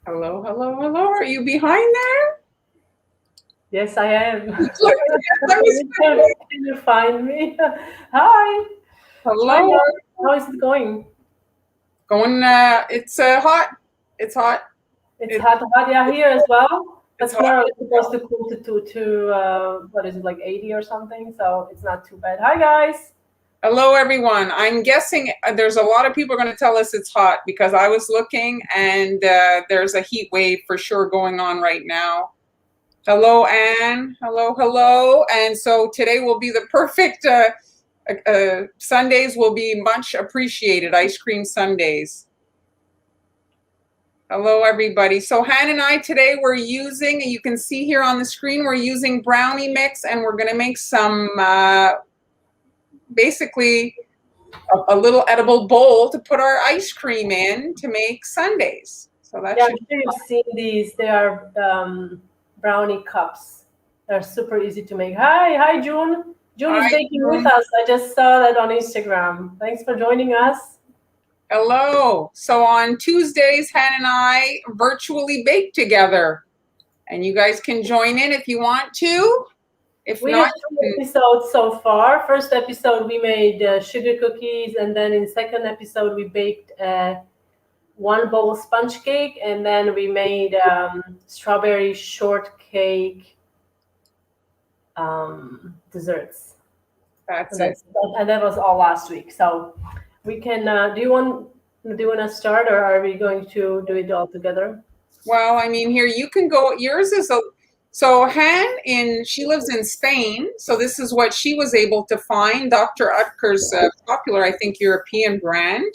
Hello, hello, hello. Are you behind there? Yes, I am. Can you find me? Hi. Hello. Hi, how is it going? Going, it's hot. It's hot. It's hot yeah, here as well. But It's tomorrow hot. it's supposed to cool to what is it, like 80 or something? So it's not too bad. Hi, guys. Hello, everyone. I'm guessing there's a lot of people going to tell us it's hot because I was looking and there's a heat wave for sure going on right now. Hello, Anne. Hello, hello. And so today will be the perfect Sundaes will be much appreciated. Ice cream sundaes. Hello, everybody. So Han and I today we're using, you can see here on the screen, we're using brownie mix and we're going to make some basically a little edible bowl to put our ice cream in to make sundaes. So that's I'm sure you've seen these. They are brownie cups. They're super easy to make. Hi, June. June is baking with us. I just saw that on Instagram. Thanks for joining us. Hello. So on Tuesdays, Han and I virtually bake together. And you guys can join in if you want to. If we not, have 2 episodes so far. First episode, we made sugar cookies. And then in second episode, we baked 1 bowl sponge cake. And then we made strawberry shortcake desserts. That's it. And that was all last week. So we can. Do you want to start, or are we going to do it all together? Well, I mean, here you can go. Yours is so Han she lives in Spain. So this is what she was able to find. Dr. Utker's popular, I think, European brand,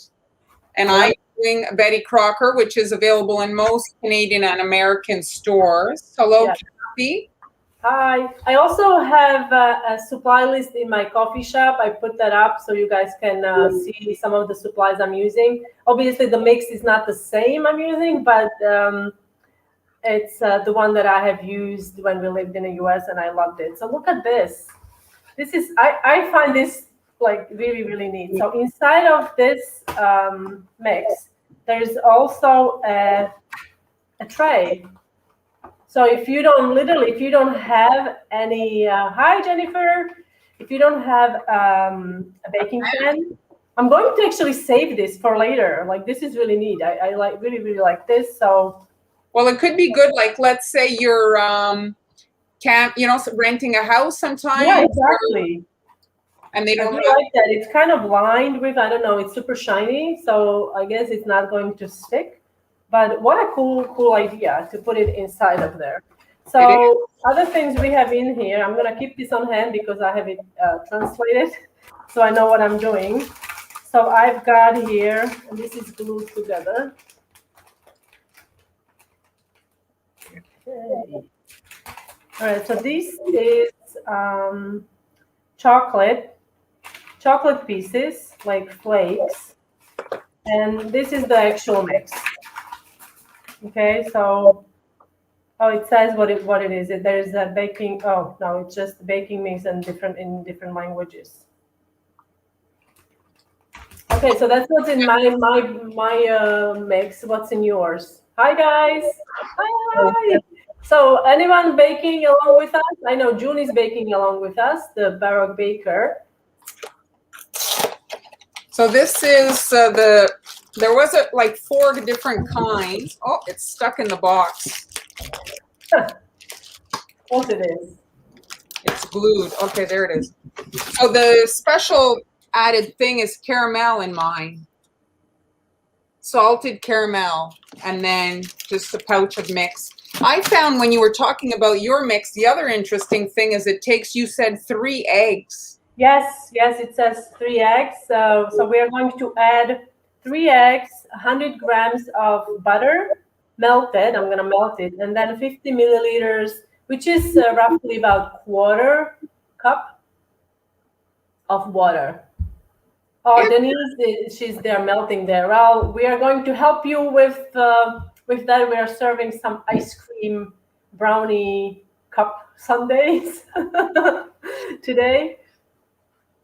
and I'm doing Betty Crocker, which is available in most Canadian and American stores. Hello, Kathy. Hi. I also have a supply list in my coffee shop. I put that up so you guys can see some of the supplies I'm using. Obviously, the mix is not the same I'm using, but it's the one that I have used when we lived in the US, and I loved it. So look at this. This is I find this like really, really neat. So inside of this mix, there's also a tray. So if you don't have any, hi Jennifer, if you don't have a baking pan, I'm going to actually save this for later. Like this is really neat. I really, really like this. So, well, it could be good. Like, let's say you're renting a house sometime. Yeah, exactly. And they don't like that. It's kind of lined with, I don't know, it's super shiny. So I guess it's not going to stick. But what a cool idea to put it inside of there. So other things we have in here, I'm going to keep this on hand because I have it translated so I know what I'm doing. So I've got here, and this is glued together. Okay. All right, so this is chocolate pieces, like flakes. And this is the actual mix. Okay, so it says what it is. There's a baking. Oh no, it's just baking mix and in different languages. Okay, so that's what's in my mix. What's in yours? Hi guys. Hi. So anyone baking along with us? I know June is baking along with us, the Baroque baker. So this is there was like 4 different kinds. Oh, it's stuck in the box. What it is? It's glued. Okay, there it is. So the special added thing is caramel in mine. Salted caramel, and then just a pouch of mix. I found when you were talking about your mix, the other interesting thing is it takes, you said 3 eggs. Yes, it says 3 eggs. So we are going to add 3 eggs, 100 grams of butter, melted. I'm going to melt it, and then 50 milliliters, which is roughly about 1/4 cup of water. Oh, Denise, she's there melting there. Well, we are going to help you with that. We are serving some ice cream brownie cup Sundaes today.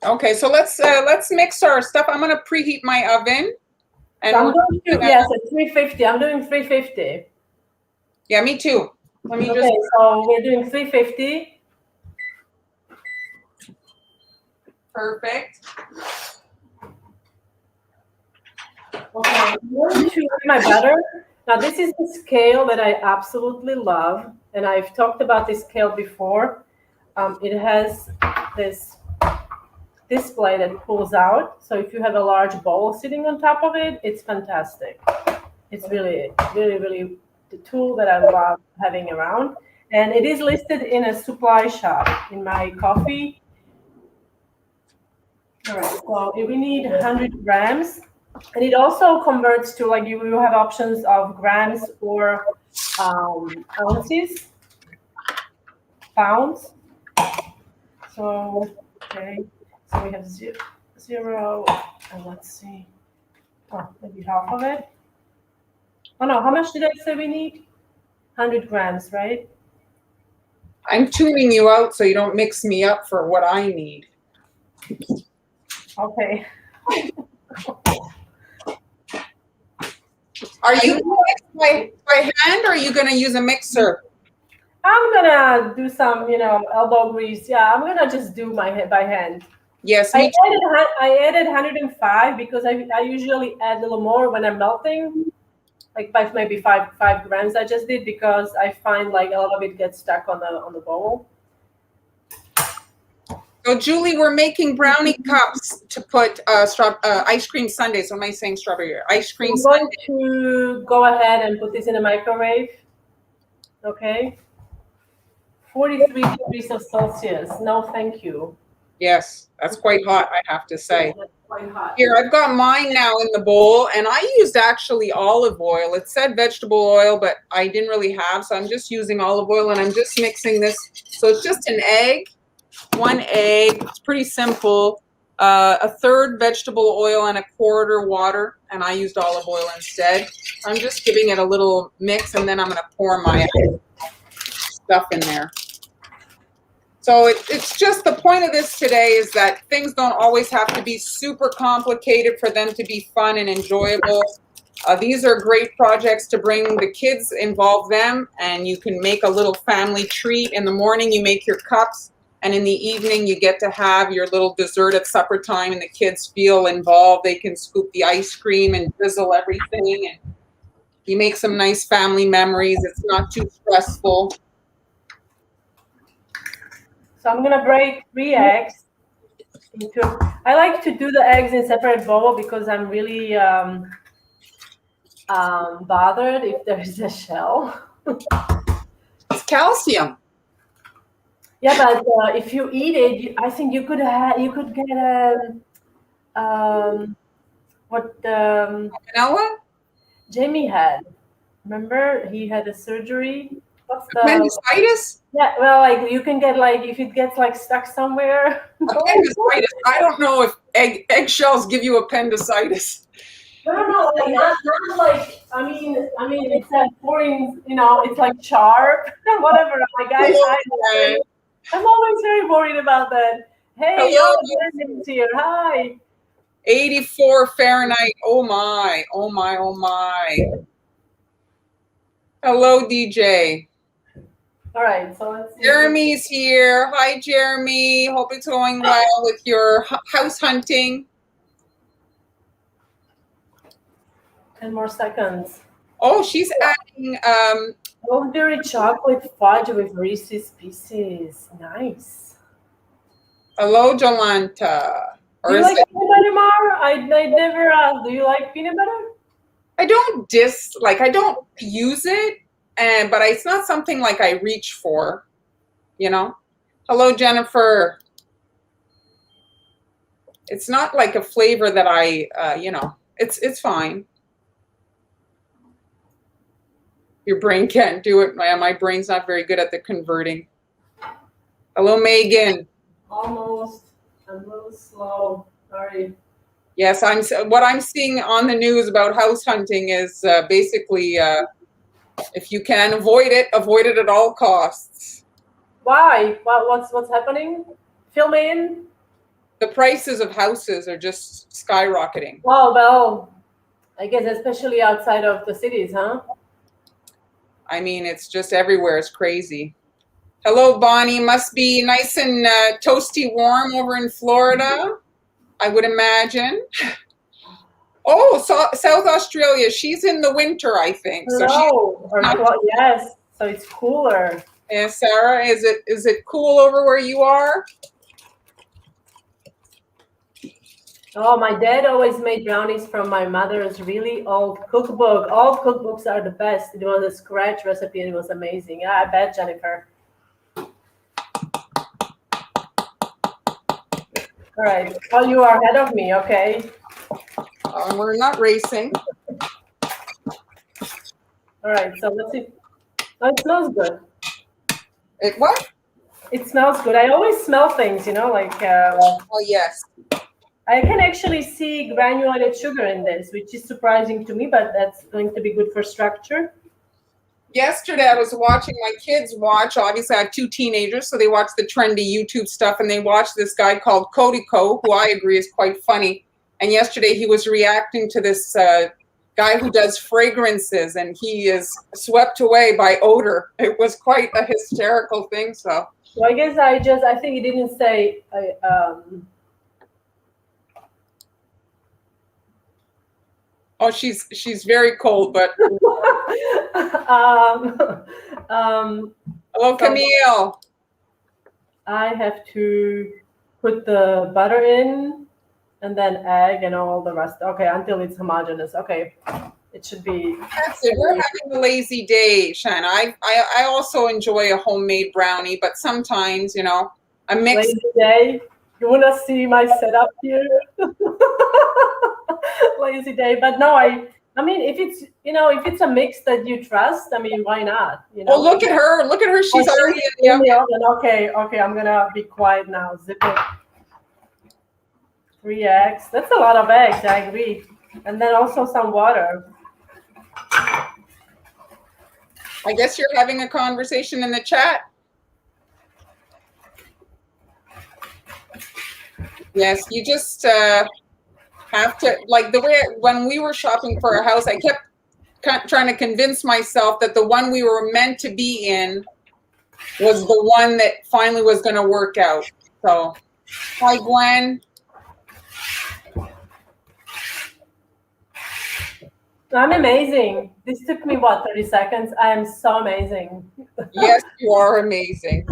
Okay, so let's mix our stuff. I'm gonna preheat my oven. And So I'm going to, yes, at 350. I'm doing 350. Yeah, me too. Let me Okay, so we're doing 350. Perfect. Okay, I'm going to add my butter. Now, this is the scale that I absolutely love, and I've talked about this scale before. It has this display that pulls out. So if you have a large bowl sitting on top of it, it's fantastic. It's really, really, really the tool that I love having around. And it is listed in a supply shop in my coffee. All right, so we need 100 grams. And it also converts to, like, you have options of grams or ounces, pounds. So, okay, so we have zero, and let's see, maybe half of it. Oh no, how much did I say we need? 100 grams, right? I'm tuning you out so you don't mix me up for what I need. Okay. Are you by hand or are you going to use a mixer? I'm gonna do some, elbow grease. Yeah, I'm gonna just do by hand. Yes, I added 105 because I usually add a little more when I'm melting, like maybe five grams. I just did because I find like a lot of it gets stuck on the bowl. So Julie, we're making brownie cups to put ice cream sundaes. What am I saying? Strawberry ice cream. I'm going to go ahead and put this in the microwave. Okay. 43 degrees Celsius. No, thank you. Yes, that's quite hot, I have to say. That's quite hot. Here, I've got mine now in the bowl, and I used actually olive oil. It said vegetable oil, but I didn't really have, so I'm just using olive oil, and I'm just mixing this. So it's just an egg, one egg. It's pretty simple. A third vegetable oil and a quarter water, and I used olive oil instead. I'm just giving it a little mix, and then I'm going to pour my stuff in there. So it's just the point of this today is that things don't always have to be super complicated for them to be fun and enjoyable. These are great projects to bring the kids, involve them, and you can make a little family treat. In the morning, you make your cups, and in the evening, you get to have your little dessert at supper time, and the kids feel involved. They can scoop the ice cream and drizzle everything, and you make some nice family memories. It's not too stressful. So I'm gonna break 3 eggs into. I like to do the eggs in separate bowl because I'm really bothered if there is a shell. It's calcium. Yeah, but if you eat it, I think you could get what Haniela? Jamie had. Remember, he had a surgery. What's the appendicitis? Yeah, well, like you can get like if it gets like stuck somewhere. Appendicitis. I don't know if eggshells give you appendicitis. No, like not like I mean it's like pouring, it's like sharp, whatever. Like I'm always very worried about that. Hey, Blessings here. Hi. 84 Fahrenheit. Oh my. Hello, DJ. All right, so let's see. Jeremy's here. Hi, Jeremy. Hope it's going well with your house hunting. 10 more seconds. Oh, she's adding Strawberry chocolate fudge with Reese's Pieces. Nice. Hello, Jolanta. Do you like peanut butter, Mar? I never asked. Do you like peanut butter? I don't use it, but it's not something like I reach for, Hello, Jennifer. It's not like a flavor that I, it's fine. Your brain can't do it. My brain's not very good at the converting. Hello, Megan. Almost. I'm a little slow. Sorry. Yes, what I'm seeing on the news about house hunting is basically if you can avoid it at all costs. Why? What's happening? Fill me in. The prices of houses are just skyrocketing. Oh, well, I guess especially outside of the cities, huh? I mean, it's just everywhere. It's crazy. Hello, Bonnie. Must be nice and toasty warm over in Florida, I would imagine. Oh, South Australia. She's in the winter, I think. So No, yes. So it's cooler. Yeah, Sarah, is it cool over where you are? Oh, my dad always made brownies from my mother's really old cookbook. All cookbooks are the best. It was a scratch recipe and it was amazing. Yeah, I bet, Jennifer. All right. Oh, you are ahead of me. Okay. We're not racing. All right. So let's see. Oh, it smells good. It what? It smells good. I always smell things, like. Oh, yes. I can actually see granulated sugar in this, which is surprising to me, but that's going to be good for structure. Yesterday, I was watching my kids watch. Obviously, I have 2 teenagers, so they watch the trendy YouTube stuff, and they watch this guy called Kodiko, who I agree is quite funny. And yesterday, he was reacting to this guy who does fragrances, and he is swept away by odor. It was quite a hysterical thing. So I guess I think he didn't say. Oh, she's very cold, but hello, Camille. I have to put the butter in and then egg and all the rest. Okay, until it's homogeneous. Okay, it should be. That's it. We're having a lazy day, Shanna. I also enjoy a homemade brownie, but sometimes, a mix. Lazy day. You want to see my setup here? Lazy day, but no, I mean, if it's a mix that you trust, I mean, why not? Oh, look at her! Look at her! She's already in the oven. Okay, I'm gonna be quiet now. Zip it. 3 eggs. That's a lot of eggs. I agree, and then also some water. I guess you're having a conversation in the chat. Yes, you just have to, like the way when we were shopping for a house, I kept trying to convince myself that the one we were meant to be in was the one that finally was going to work out. So, hi, Gwen. I'm amazing. This took me 30 seconds. I am so amazing. Yes, you are amazing.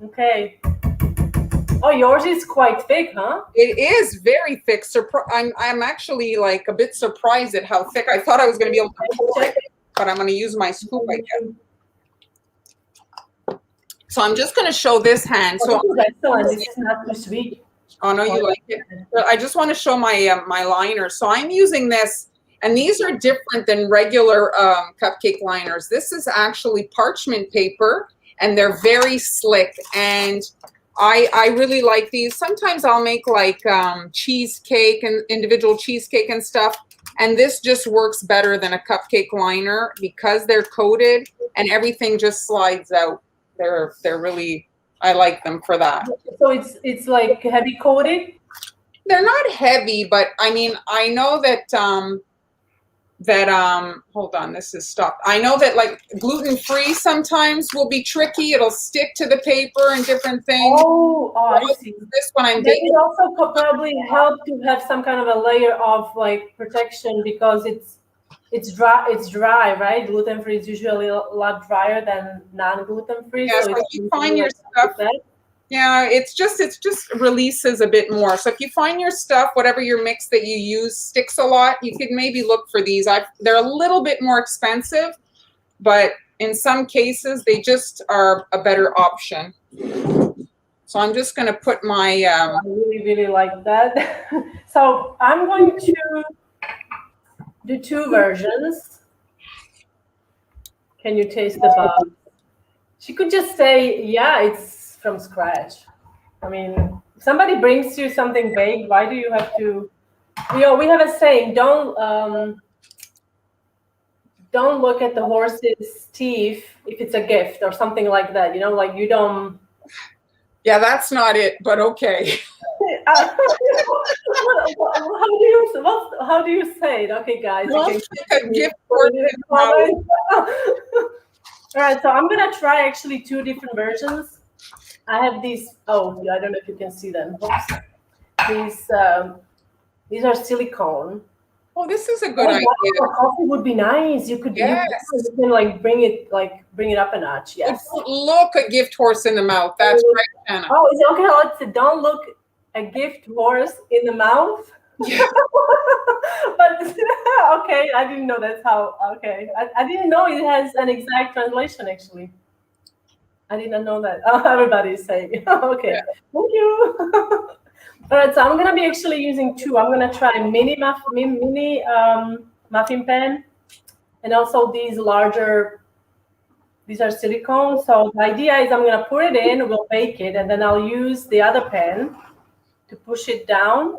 Okay. Oh, yours is quite thick, huh? It is very thick. I'm actually like a bit surprised at how thick. I thought I was going to be able to pour it, but I'm going to use my scoop, I guess. So I'm just going to show this hand. Oh, this is excellent. This is not too sweet. Oh, no, you like it? I just want to show my my liner. So I'm using this, and these are different than regular cupcake liners. This is actually parchment paper, and they're very slick, and I really like these. Sometimes I'll make like cheesecake and individual cheesecake and stuff. And this just works better than a cupcake liner because they're coated and everything just slides out. They're really, I like them for that. So it's like heavy coated? They're not heavy, but I mean, I know that hold on, this is stopped. I know that like gluten-free sometimes will be tricky. It'll stick to the paper and different things. Oh, I see. This one I'm baking. It also could probably help to have some kind of a layer of like protection because it's dry, right? Gluten-free is usually a lot drier than non-gluten-free. Yeah, so if you find your stuff, yeah, it's just releases a bit more. So if you find your stuff, whatever your mix that you use sticks a lot, you could maybe look for these. They're a little bit more expensive, but in some cases they just are a better option. So I'm just going to put my. I really like that. So I'm going to do 2 versions. Can you taste the bug? She could just say, yeah, it's from scratch. I mean, if somebody brings you something baked, why do you have to? We have a saying: don't don't look at the horse's teeth if it's a gift or something like that. You know, like you don't. Yeah, that's not it, but okay. How do you say it? Okay, guys. Don't You stick can a gift horse in the mouth. All right, so I'm gonna try actually two different versions. I have these. Oh, yeah, I don't know if you can see them. Oops. These are silicone. Oh, this is a good idea. Coffee would be nice. You could Yes. you can like bring it up a notch. Yes. Don't look a gift horse in the mouth. That's right, Hannah. Oh, is it okay? Let's say don't look a gift horse in the mouth. Yeah. But okay, I didn't know that's how. Okay, I didn't know it has an exact translation actually. I didn't know that. Oh, everybody's saying. Okay, Yeah. Thank you. All right, so I'm gonna be actually using two. I'm gonna try mini muffin pan, and also these larger. These are silicone. So the idea is I'm gonna put it in, we'll bake it, and then I'll use the other pan to push it down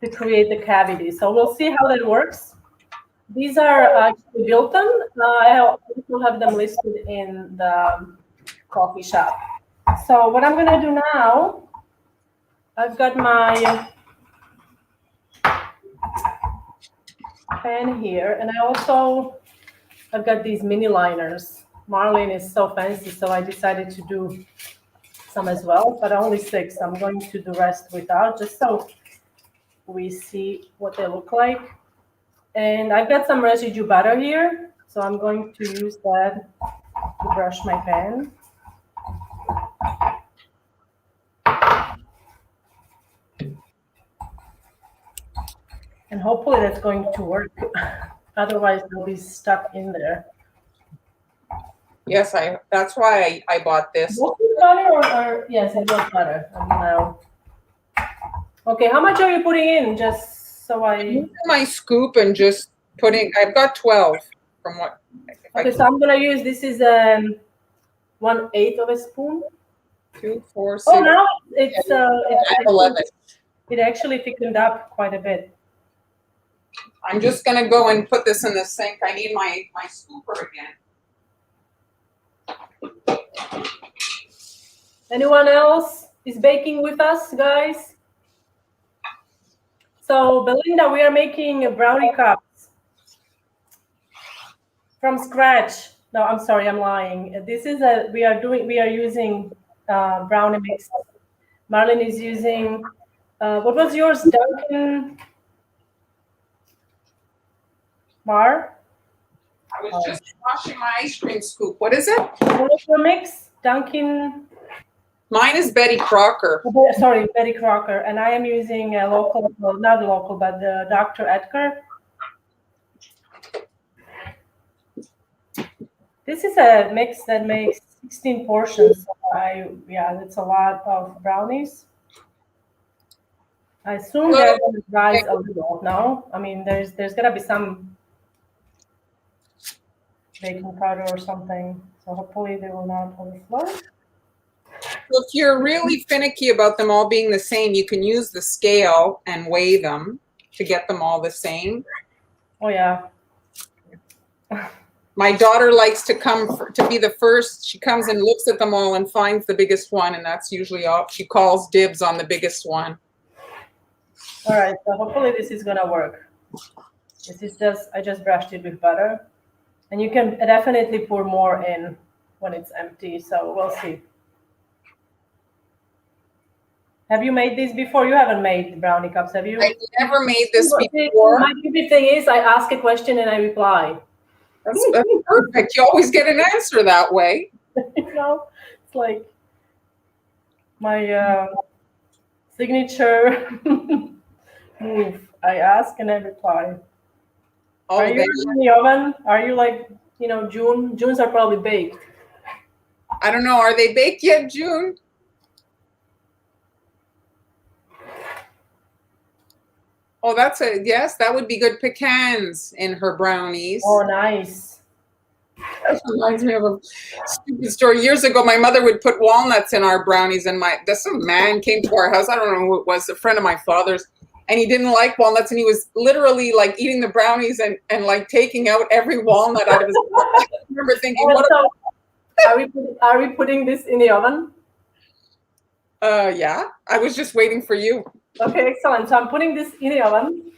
to create the cavity. So we'll see how that works. These are actually built-in. I also have them listed in the coffee shop. So what I'm gonna do now, I've got my pan here, and I've got these mini liners. Marlyn is so fancy, so I decided to do some as well, but only 6. I'm going to do the rest without, just so we see what they look like. And I've got some residue butter here, so I'm going to use that to brush my pan. And hopefully that's going to work. Otherwise, they'll be stuck in there. Yes, that's why I bought this. Was it butter or yes, it was butter. Now. Okay, how much are you putting in? Just so I. Using my scoop and just putting. I've got 12 from what. Okay, so I'm gonna use. This is 1/8 of a spoon. 2, 4, 6. Oh, now it's 11. It actually thickened up quite a bit. I'm just gonna go and put this in the sink. I need my scooper again. Anyone else is baking with us, guys? So, Belinda, we are making brownie cups from scratch. No, I'm sorry, I'm lying. This is we are using brownie mix. Marlyn is using, what was yours, Dunkin'? Mar? I was just washing my ice cream scoop. What is it? What was your mix? Dunkin'? Mine is Betty Crocker. Sorry, Betty Crocker. And I am using a local, well, not local, but the Dr. Edgar. This is a mix that makes 16 portions. So that's a lot of brownies. I assume they're going to rise a little. No, I mean there's gonna be some baking powder or something. So hopefully they will not overflow. So if you're really finicky about them all being the same, you can use the scale and weigh them to get them all the same. Oh yeah. My daughter likes to to be the first. She comes and looks at them all and finds the biggest one, and that's usually all. She calls dibs on the biggest one. All right, so hopefully this is gonna work. I just brushed it with butter, and you can definitely pour more in when it's empty. So we'll see. Have you made these before? You haven't made brownie cups, have you? I've never made this before. My favorite thing is I ask a question and I reply. That's perfect. You always get an answer that way. You know, it's like my signature move. I ask and I reply. Oh, are you in the oven? Are you like, June's are probably baked. I don't know. Are they baked yet, June? Oh, yes, that would be good pecans in her brownies. Oh, nice. That reminds me of a stupid story. Years ago, my mother would put walnuts in our brownies, and some man came to our house. I don't know who it was, a friend of my father's, and he didn't like walnuts, and he was literally like eating the brownies and like taking out every walnut out of his mouth. I remember thinking, And what? so, are we putting this in the oven? Yeah, I was just waiting for you. Okay, excellent. So I'm putting this in the oven.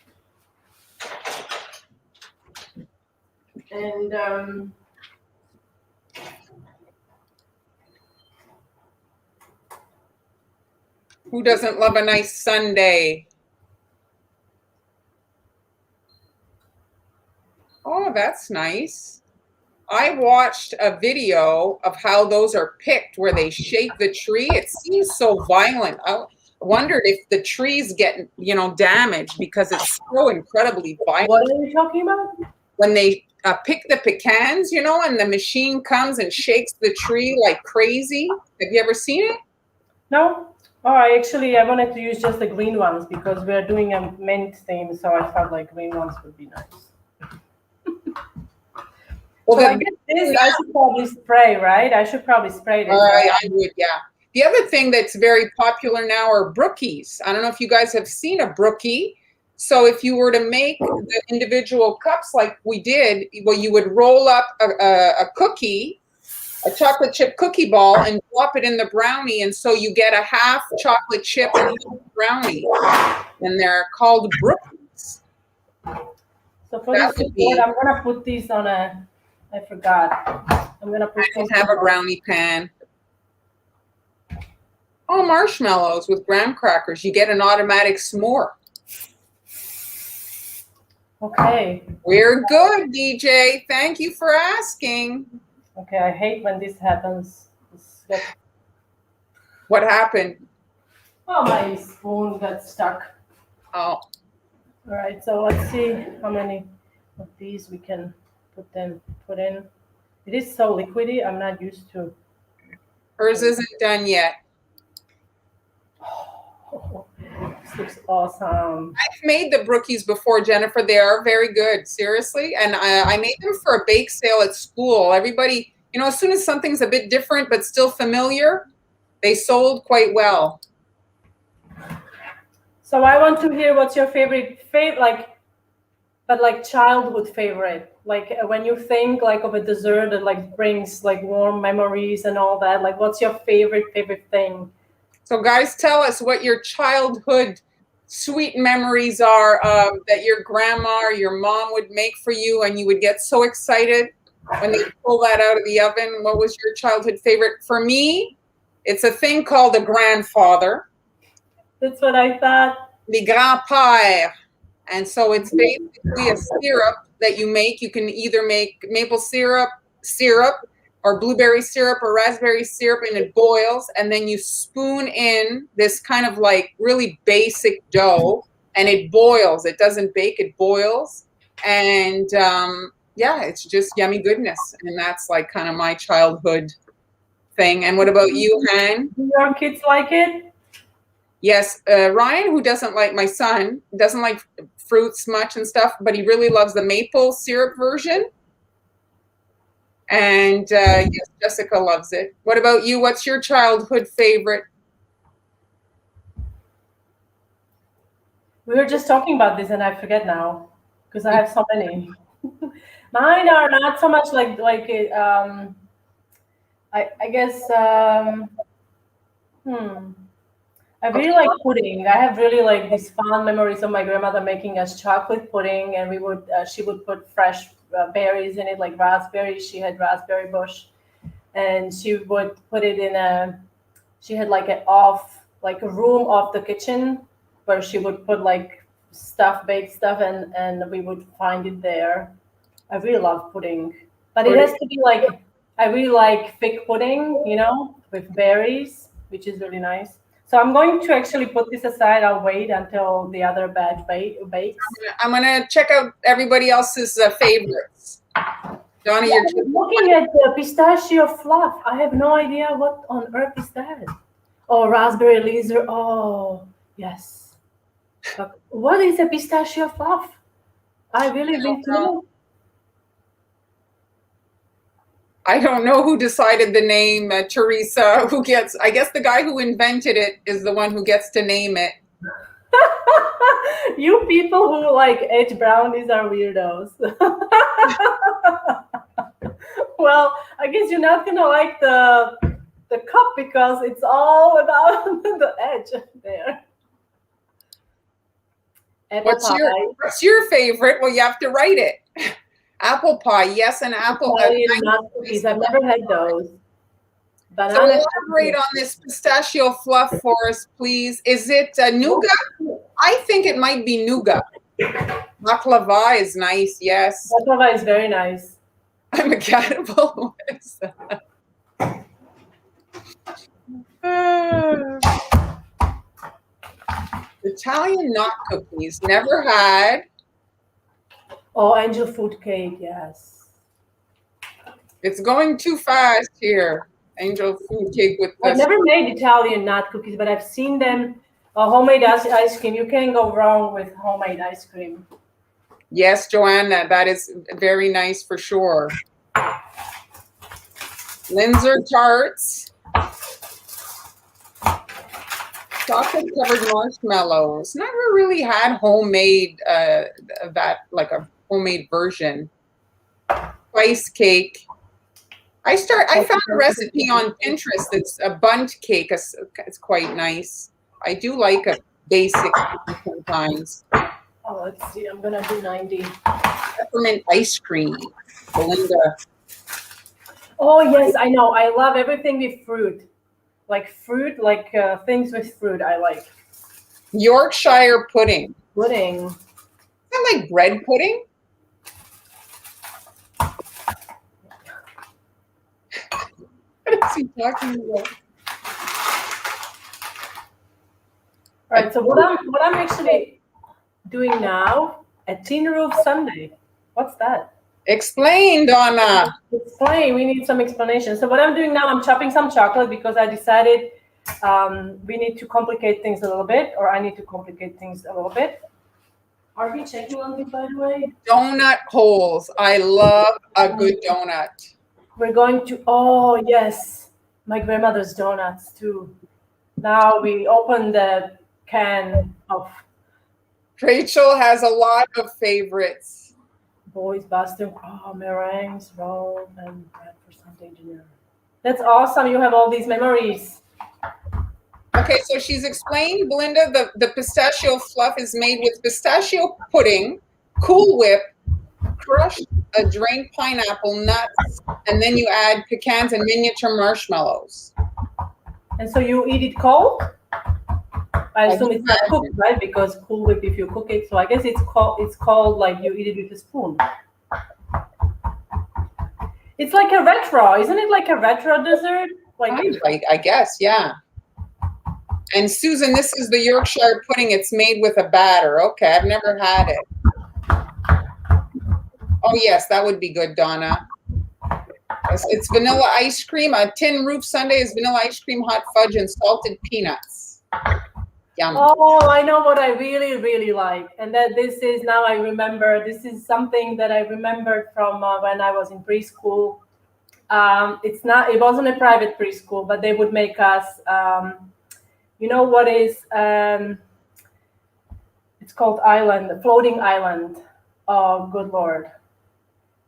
And Who doesn't love a nice Sundae? Oh, that's nice. I watched a video of how those are picked, where they shake the tree. It seems so violent. I wondered if the trees get, damaged because it's so incredibly violent. what are you talking about? When they pick the pecans, and the machine comes and shakes the tree like crazy. Have you ever seen it? No? Oh, I wanted to use just the green ones because we're doing a mint theme, so I felt like green ones would be nice. Well, so I guess this I should probably spray, right? I should probably spray this. I would, yeah. The other thing that's very popular now are brookies. I don't know if you guys have seen a brookie. So if you were to make the individual cups like we did, well, you would roll up a cookie, a chocolate chip cookie ball, and drop it in the brownie. And so you get a half chocolate chip and half brownie. And they're called brookies. So for this support, I'm going to put these on I forgot. I'm going to put I have a brownie pan. Oh, marshmallows with graham crackers. You get an automatic s'more. Okay. We're good, DJ. Thank you for asking. Okay, I hate when this happens. What happened? Oh, my spoon got stuck. Oh. All right, so let's see how many of these we can put in. It is so liquidy, I'm not used to. Hers isn't done yet. Oh, this looks awesome. I've made the brookies before, Jennifer. They are very good, seriously. And I made them for a bake sale at school. Everybody, as soon as something's a bit different but still familiar, they sold quite well. So I want to hear what's your favorite, childhood favorite. Like when you think like of a dessert that like brings like warm memories and all that. Like what's your favorite thing? So guys, tell us what your childhood sweet memories are that your grandma or your mom would make for you, and you would get so excited when they pull that out of the oven. What was your childhood favorite? For me, it's a thing called a grandfather. That's what I thought. The grand-père. And so it's basically a syrup that you make. You can either make maple syrup, or blueberry syrup or raspberry syrup, and it boils. And then you spoon in this kind of like really basic dough, and it boils. It doesn't bake, it boils. And it's just yummy goodness. And that's like kind of my childhood thing. And what about you, Han? Do your kids like it? Yes. Ryan, who doesn't like, my son, doesn't like fruits much and stuff, but he really loves the maple syrup version. And yes, Jessica loves it. What about you? What's your childhood favorite? We were just talking about this and I forget now because I have so many. Mine are not so much like I guess I really like pudding. I have really like these fond memories of my grandmother making us chocolate pudding, and she would put fresh berries in it, like raspberries. She had raspberry bush, and she would put it in she had like a room off the kitchen where she would put like baked stuff, and we would find it there. I really love pudding, but it has to be like, I really like thick pudding, with berries, which is really nice. So I'm going to actually put this aside. I'll wait until the other batch bakes. I'm going to check out everybody else's favorites. Donna, you're looking at the pistachio fluff. I have no idea what on earth is that. Oh, raspberry lizard. Oh, yes. What is a pistachio fluff? I really need to know. I don't know who decided the name, Teresa, I guess the guy who invented it is the one who gets to name it. You people who like edge brownies are weirdos. Well, I guess you're not gonna like the cup because it's all about the edge there. Apple pie. What's your favorite? Well, you have to write it. Apple pie, yes, and apple. Italian nut cookies. I've never had those. Banana. So elaborate on this pistachio fluff for us, please. Is it nougat? I think it might be nougat. Baklava is nice, yes. Baklava is very nice. I'm a cannibal. What is that? Italian nut cookies. Never had. Oh, angel food cake, yes. It's going too fast here. Angel food cake with this. I've never made Italian nut cookies, but I've seen them. Homemade ice cream. You can't go wrong with homemade ice cream. Yes, Joanna, that is very nice for sure. Linzer tarts. Chocolate-covered marshmallows. Never really had homemade, like a homemade version. Spice cake. I found a recipe on Pinterest that's a bundt cake. It's quite nice. I do like a basic sometimes. Oh, let's see. I'm gonna do 90. Peppermint ice cream. Belinda. Oh yes, I know. I love everything with fruit. Things with fruit. I like. Yorkshire pudding. Pudding. Is that like bread pudding? What is he talking about? All right. So what I'm actually doing now, a tin roof sundae. What's that? Explain, Donna. Explain. We need some explanation. So what I'm doing now, I'm chopping some chocolate because I decided we need to complicate things a little bit, or I need to complicate things a little bit. Are we checking on this, by the way? Donut holes. I love a good donut. We're going to, oh yes, my grandmother's donuts too. Now we open the can of. Rachel has a lot of favorites. Boys, Boston, meringues, roll, and bread for Sunday dinner. That's awesome. You have all these memories. Okay, so she's explained, Belinda, the pistachio fluff is made with pistachio pudding, Cool Whip, crushed a drained pineapple, nuts, and then you add pecans and miniature marshmallows. And so you eat it cold? I assume it's not cooked, right? Because Cool Whip, if you cook it, so I guess it's called like you eat it with a spoon. It's like a retro, isn't it? Like a retro dessert? I guess, yeah. And Susan, this is the Yorkshire pudding. It's made with a batter. Okay, I've never had it. Oh yes, that would be good, Donna. It's vanilla ice cream. A tin roof sundae is vanilla ice cream, hot fudge, and salted peanuts. Yum. Oh, I know what I really, really like. And that this is, now I remember, this is something that I remembered from when I was in preschool. It wasn't a private preschool, but they would make us, you know what is, it's called floating island. Oh, good Lord.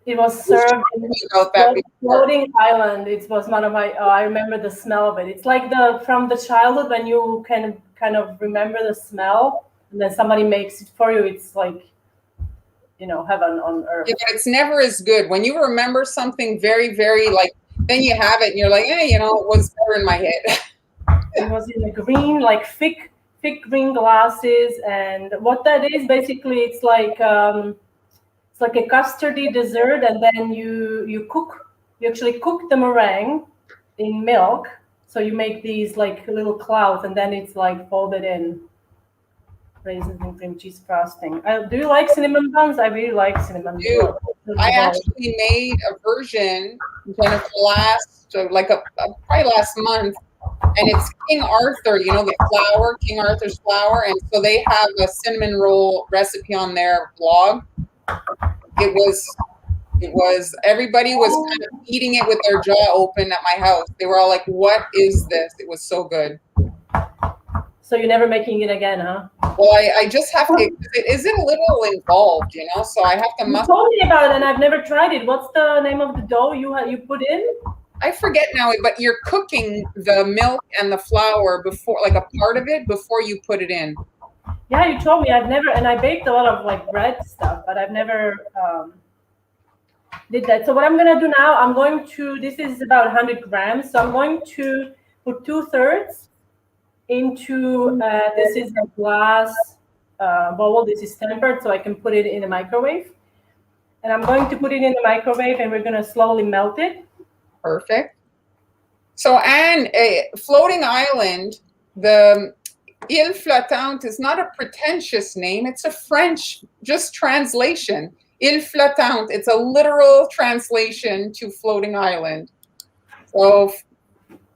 It was served in floating island. It was one of my, I remember the smell of it. It's like from the childhood when you can kind of remember the smell and then somebody makes it for you. It's like, heaven on earth. Yeah, but it's never as good. When you remember something very, very then you have it and you're like, it was better in my head. It was in a green, like thick green glasses. And what that is, basically, it's like a custardy dessert, and then you actually cook the meringue in milk. So you make these like little clouds, and then it's like folded in raisins and cream cheese frosting. Do you like cinnamon buns? I really like cinnamon buns. I actually made a version, Jennifer, probably last month, and it's King Arthur, the flour, King Arthur's flour, and so they have a cinnamon roll recipe on their blog. It was everybody was kind of eating it with their jaw open at my house. They were all like, "What is this?" It was so good. So you're never making it again, huh? Well, I just have to. It is a little involved, so I have to. You told me about it, and I've never tried it. What's the name of the dough you put in? I forget now, but you're cooking the milk and the flour before, like a part of it before you put it in. Yeah, you told me. I've never, and I baked a lot of like bread stuff, but I've never did that. So what I'm gonna do now, I'm going to. This is about 100 grams, so I'm going to put 2/3 into. This is a glass bowl. This is tempered, so I can put it in the microwave. And I'm going to put it in the microwave, and we're gonna slowly melt it. Perfect. So, Anne, Floating Island, the Île Flottante is not a pretentious name. It's a French just translation. Île Flottante, it's a literal translation to Floating Island. So,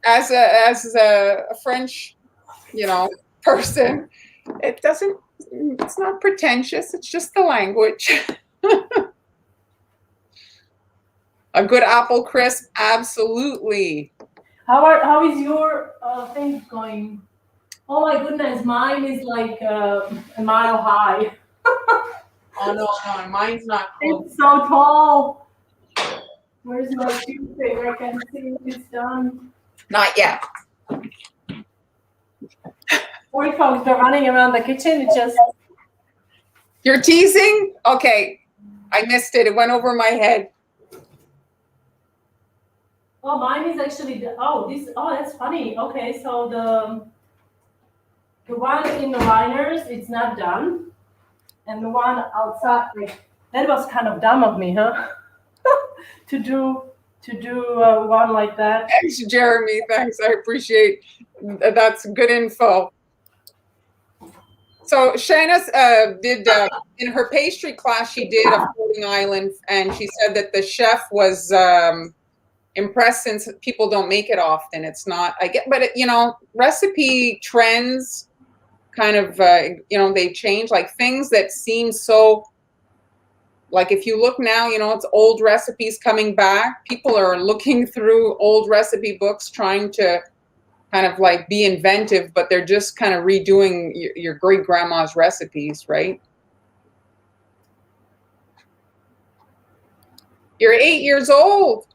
as a French, person, it's not pretentious. It's just the language. A good apple crisp, absolutely. How is your thing going? Oh my goodness, mine is like a mile high. Oh no, mine's not close. It's so tall. Where's my toothpick? I can see if it's done. Not yet. Sorry, folks, they're running around the kitchen. It just. You're teasing? Okay, I missed it. It went over my head. Oh, mine is actually that's funny. Okay, so the one in the liners, it's not done. And the one outside, that was kind of dumb of me, huh? to do one like that. Thanks, Jeremy. Thanks. I appreciate that's good info. So Shana did in her pastry class, she did a floating island, and she said that the chef was impressed since people don't make it often. It's not, but recipe trends kind of, they change, like things that seem so, like if you look now, it's old recipes coming back. People are looking through old recipe books, trying to kind of like be inventive, but they're just kind of redoing your great grandma's recipes, right? You're 8 years old.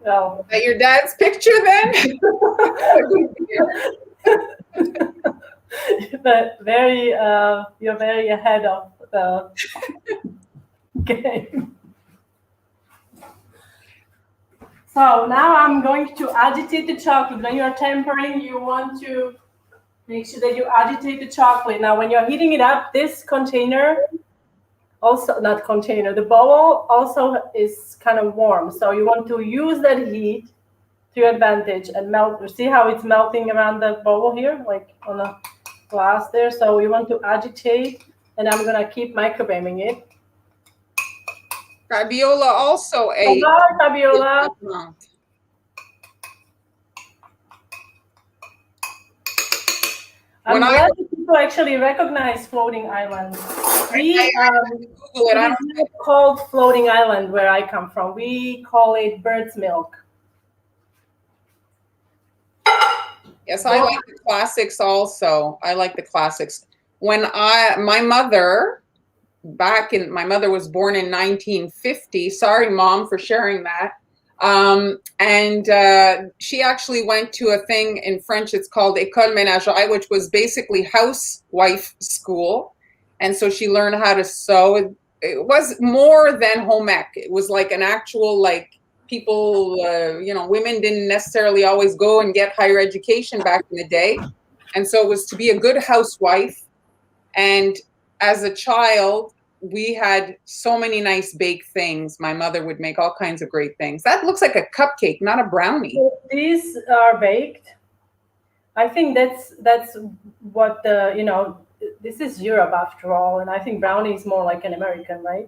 Well, Is that your dad's picture then? But you're very ahead of the game. So now I'm going to agitate the chocolate. When you're tempering, you want to make sure that you agitate the chocolate. Now, when you're heating it up, this container, the bowl also is kind of warm. So you want to use that heat to your advantage and melt. You see how it's melting around the bowl here, like on the glass there? So you want to agitate, and I'm going to keep microwaving it. Fabiola also ate. Hello, Fabiola. I'm glad that people actually recognize Floating Island. It is not called Floating Island where I come from. We call it bird's milk. Yes, I like the classics also. I like the classics. My mother was born in 1950. Sorry, Mom, for sharing that. And she actually went to a thing in French. It's called École Ménagère, which was basically housewife school. And so she learned how to sew. It was more than home ec. It was like an actual, like, people, women didn't necessarily always go and get higher education back in the day. And so it was to be a good housewife. And as a child, we had so many nice baked things. My mother would make all kinds of great things. That looks like a cupcake, not a brownie. These are baked. I think that's what this is Europe after all. And I think brownie is more like an American, right?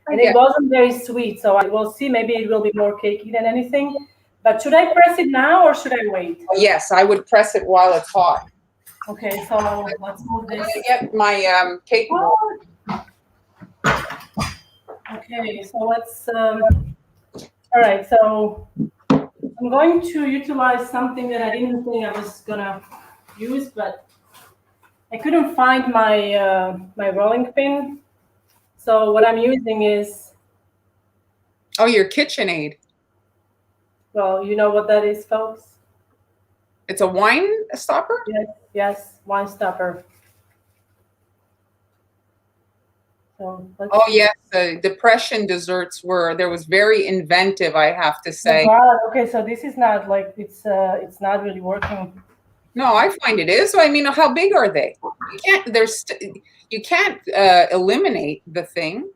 And it wasn't very sweet. So I will see, maybe it will be more cakey than anything. But should I press it now or should I wait? Yes, I would press it while it's hot. Okay, so let's move this. I'm gonna get my cake board. Okay, so let's. All right, so I'm going to utilize something that I didn't think I was gonna use, but I couldn't find my rolling pin. So what I'm using is, Oh, your KitchenAid. well, you know what that is, folks? It's a wine stopper? Yes, wine stopper. So Oh yes, the depression desserts there was very inventive, I have to oh say. God, okay, so this is not like it's not really working. No, I find it is. So, I mean, how big are they? You can't eliminate the thing.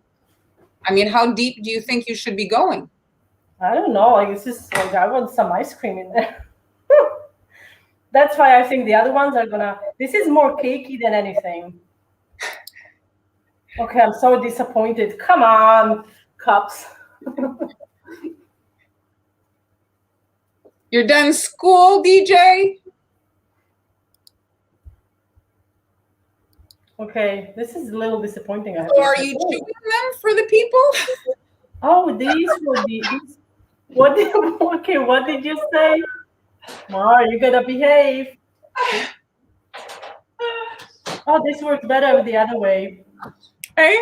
I mean, how deep do you think you should be going? I don't know. Like it's just like I want some ice cream in there. That's why I think the other ones are gonna. This is more cakey than anything. Okay, I'm so disappointed. Come on, cups. You're done school, DJ? Okay, this is a little disappointing. I have So to are say. you chewing them for the people? Oh, these were these. What did okay? What did you say? Mar, you gotta behave. Oh, this works better the other way. Hey?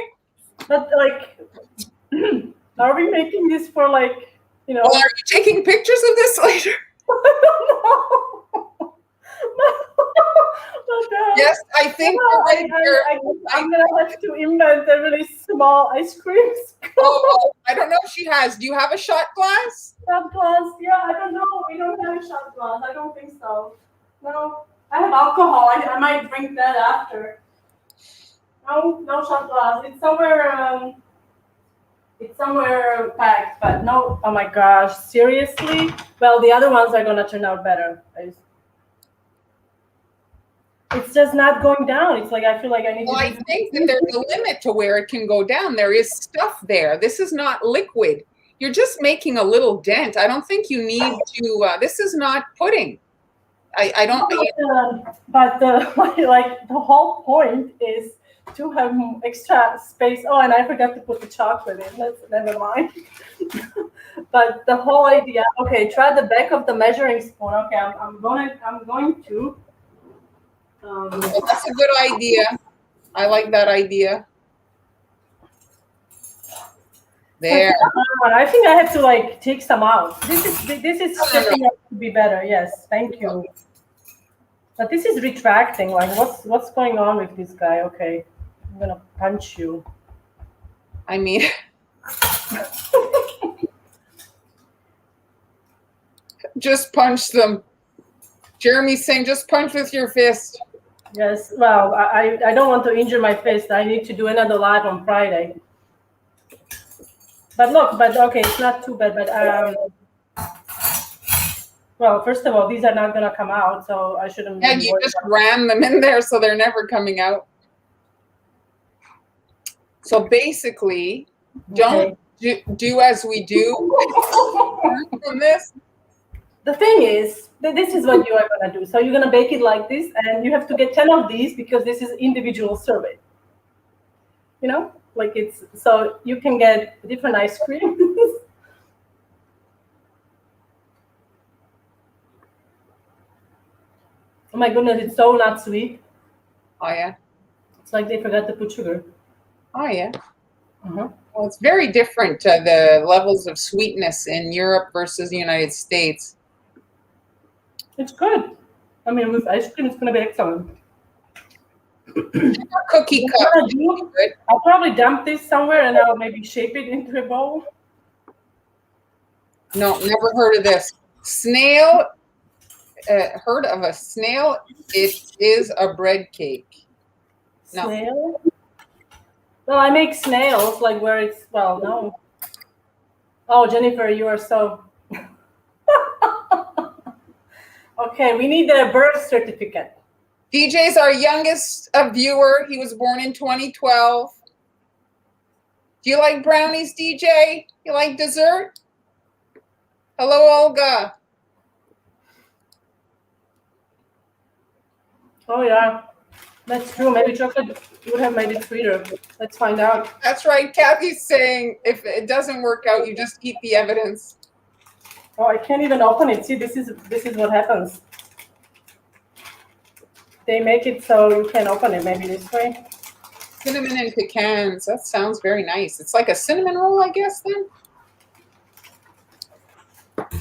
But like, are we making this for like, you know? Well, are you taking pictures of this later? Yes, I think I'm gonna have to invent a really small ice cream scoop. Oh, I don't know if she has. Do you have a shot glass? Shot glass? Yeah, I don't know. We don't have a shot glass. I don't think so. No, I have alcohol. I might drink that after. No shot glass. It's somewhere. It's somewhere packed, but no. Oh my gosh, seriously? Well, the other ones are gonna turn out better. It's just not going down. It's like I feel like I need Well, to. I think that there's a limit to where it can go down. There is stuff there. This is not liquid. You're just making a little dent. I don't think you need to. This is not pudding. I don't. But like the whole point is to have extra space. Oh, and I forgot to put the chocolate in. That's never mind. But the whole idea. Okay, try the back of the measuring spoon. Okay, I'm going to. Well, that's a good idea. I like that idea. There. I think I have to like take some out. This is shaping up to be better. Yes, thank you. But this is retracting. Like, what's going on with this guy? Okay, I'm gonna punch you. I mean, just punch them. Jeremy's saying, just punch with your fist. Yes. Well, I don't want to injure my fist. I need to do another live on Friday. But look, okay, it's not too bad. But well, first of all, these are not gonna come out, so I shouldn't. Yeah, you just ram them in there, so they're never coming out. So basically, don't do as we do from this. The thing is, this is what you are gonna do. So you're gonna bake it like this, and you have to get 10 of these because this is individual serving. You know, like it's so you can get different ice cream. Oh my goodness, it's so not sweet. Oh yeah. It's like they forgot to put sugar. Oh yeah. Uh-huh. Well, it's very different, the levels of sweetness in Europe versus the United States. It's good. I mean, with ice cream, it's going to be excellent. Cookie cup. I'll probably dump this somewhere and I'll maybe shape it into a bowl. No, never heard of this. Snail. Heard of a snail? It is a bread cake. No. Snail? Well, I make snails, like where it's, well, no. Oh, Jennifer, you are so... Okay, we need a birth certificate. DJ's our youngest viewer. He was born in 2012. Do you like brownies, DJ? You like dessert? Hello, Olga. Oh, yeah. That's true. Maybe chocolate would have made it sweeter. Let's find out. That's right. Kathy's saying if it doesn't work out, you just eat the evidence. Oh, I can't even open it. See, this is what happens. they make it so you can open it maybe this way. Cinnamon and pecans. That sounds very nice. It's like a cinnamon roll, I guess, then.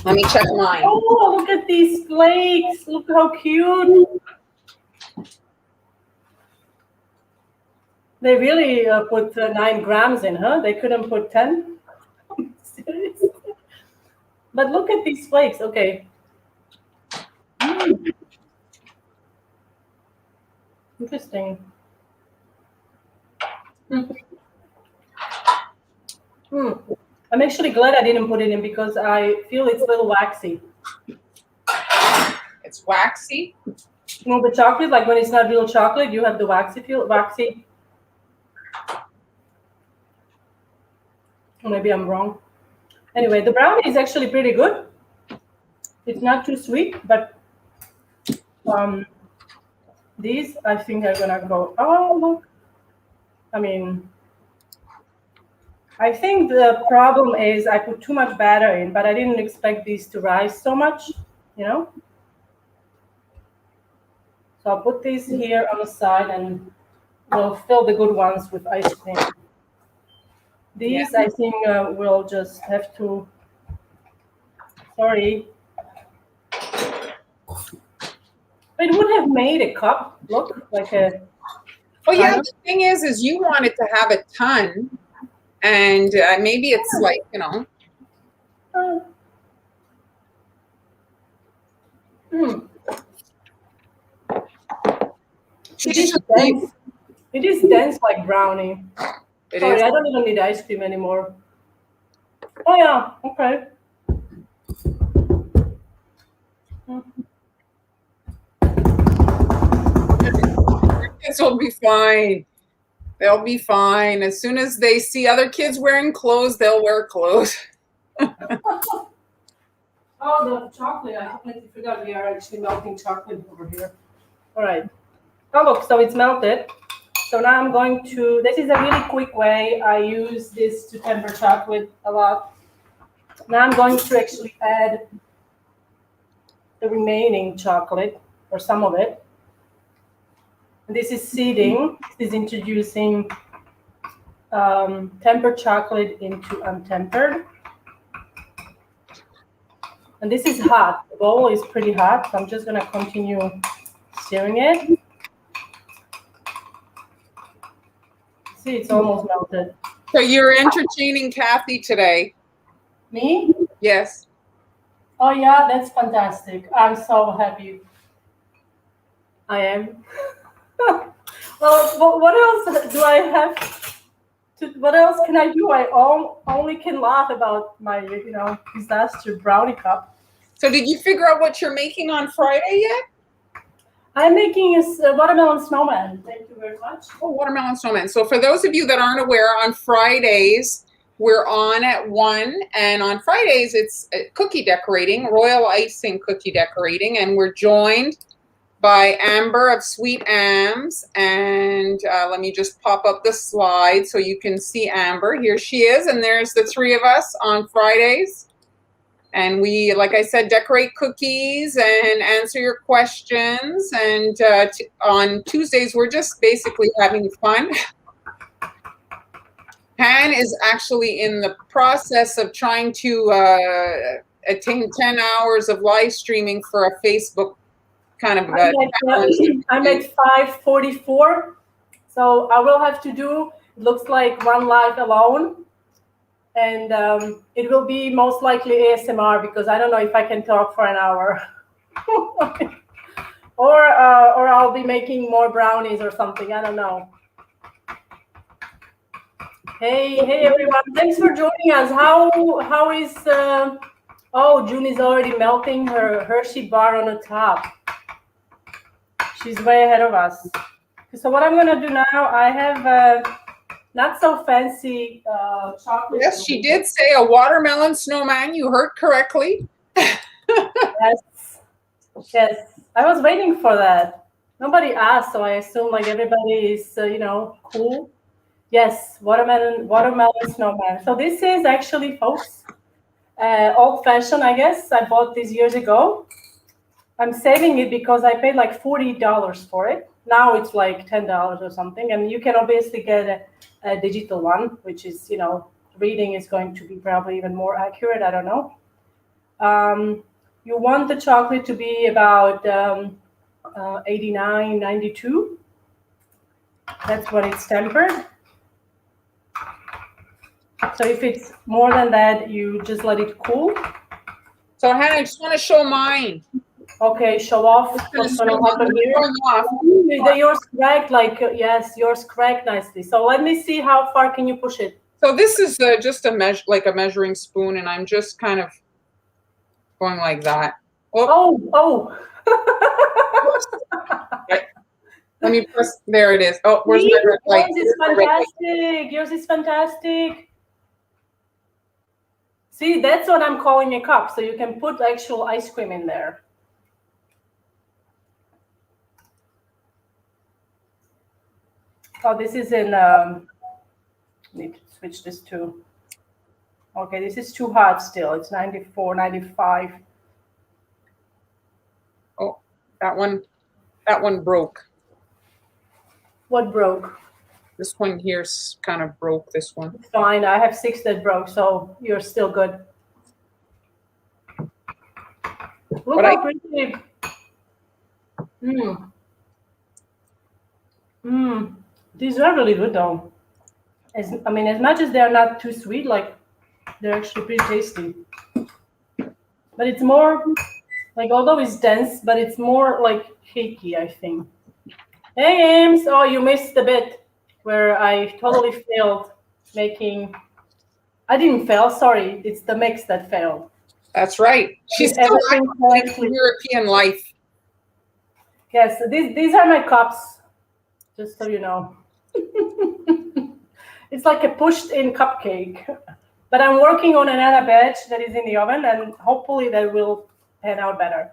Let me check mine. Oh, look at these flakes. Look how cute. They really put 9 grams in, huh? They couldn't put 10? Seriously? But look at these flakes. Okay. Interesting. I'm actually glad I didn't put it in because I feel it's a little waxy. It's waxy? You know, the chocolate, like when it's not real chocolate, you have the waxy feel, waxy. Maybe I'm wrong. Anyway, the brownie is actually pretty good. It's not too sweet, but these I think are gonna go. Oh, look. I mean, I think the problem is I put too much batter in, but I didn't expect these to rise so much, you know? So I'll put these here on the side and we'll fill the good ones with ice cream. These, I think, we'll just have to, sorry. It would have made a cup look like a... Oh, yeah, the thing is you wanted to have a ton, and maybe it's like, you know. It is dense. It is dense like brownie. Sorry, I don't even need ice cream anymore. Oh yeah, okay. Kids will be fine. They'll be fine. As soon as they see other kids wearing clothes, they'll wear clothes. Oh, the chocolate. I completely forgot we are actually melting chocolate over here. All right. Oh, look, so it's melted. So now I'm going to, this is a really quick way. I use this to temper chocolate a lot. Now I'm going to actually add the remaining chocolate, or some of it. And this is seeding. This is introducing tempered chocolate into untempered. And this is hot. The bowl is pretty hot, so I'm just going to continue stirring it. See, it's almost melted. So you're entertaining Kathy today. Me? Yes. Oh, yeah, that's fantastic. I'm so happy. I am. Well, what else do I have? What else can I do? I only can laugh about my, disaster brownie cup. So did you figure out what you're making on Friday yet? I'm making a watermelon snowman. Thank you very much. Oh, watermelon snowman. So for those of you that aren't aware, on Fridays, we're on at 1. And on Fridays, it's cookie decorating, royal icing cookie decorating. And we're joined by Amber of Sweet Ams. And let me just pop up the slide so you can see Amber. Here she is. And there's the 3 of us on Fridays. And we, like I said, decorate cookies and answer your questions. And on Tuesdays, we're just basically having fun. Han is actually in the process of trying to attain 10 hours of live streaming for a Facebook kind of I'm at 5:44. So I will have to do, it looks like 1 live alone. And it will be most likely ASMR because I don't know if I can talk for an hour. or I'll be making more brownies or something. I don't know. Hey everyone! Thanks for joining us. How is? Oh, June is already melting her Hershey bar on the top. She's way ahead of us. So what I'm gonna do now? I have. Not so fancy chocolate. Yes, she did say a watermelon snowman. You heard correctly. Yes. I was waiting for that. Nobody asked, so I assume like everybody is, cool. Yes, watermelon snowman. So this is actually, folks, old-fashioned, I guess. I bought this years ago. I'm saving it because I paid like $40 for it. Now it's like $10 or something, and you can obviously get a digital one, which is, reading is going to be probably even more accurate. I don't know. You want the chocolate to be about 89, 92. That's when it's tempered. So if it's more than that, you just let it cool. So Hannah, I just want to show mine. Okay, show off what's going to happen here. Yours cracked, yes, yours cracked nicely. So let me see how far can you push it. So this is just a measuring spoon, and I'm just kind of going like that. Oh. Let me press. There it is. Oh, where's my red light? Yours is fantastic. Yours is fantastic. See, that's what I'm calling a cup. So you can put actual ice cream in there. Oh, this is in. Need to switch this to. Okay, this is too hot still. It's 94, 95. Oh, that one broke. What broke? This one here's kind of broke. This one. Fine, I have 6 that broke, so you're still good. Look how pretty. These are really good though. As much as they're not too sweet, they're actually pretty tasty. But it's more although it's dense, but it's more cakey, I think. Hey, Ames! Oh, you missed the bit where I totally failed making. I didn't fail. Sorry, it's the mix that failed. That's right. She's still acting European life. Yes, these are my cups. Just so you know. It's like a pushed-in cupcake. But I'm working on another batch that is in the oven, and hopefully that will pan out better.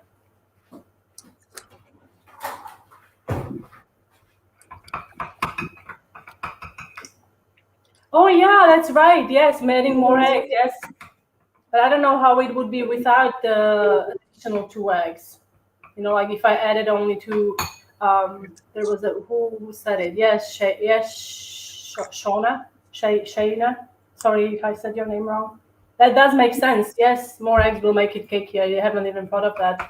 Oh, yeah, that's right. Yes, adding more eggs, yes. But I don't know how it would be without the additional 2 eggs. If I added only 2, there was who said it? Yes, Shayna. Sorry if I said your name wrong. That does make sense. Yes, more eggs will make it cakey. I haven't even thought of that.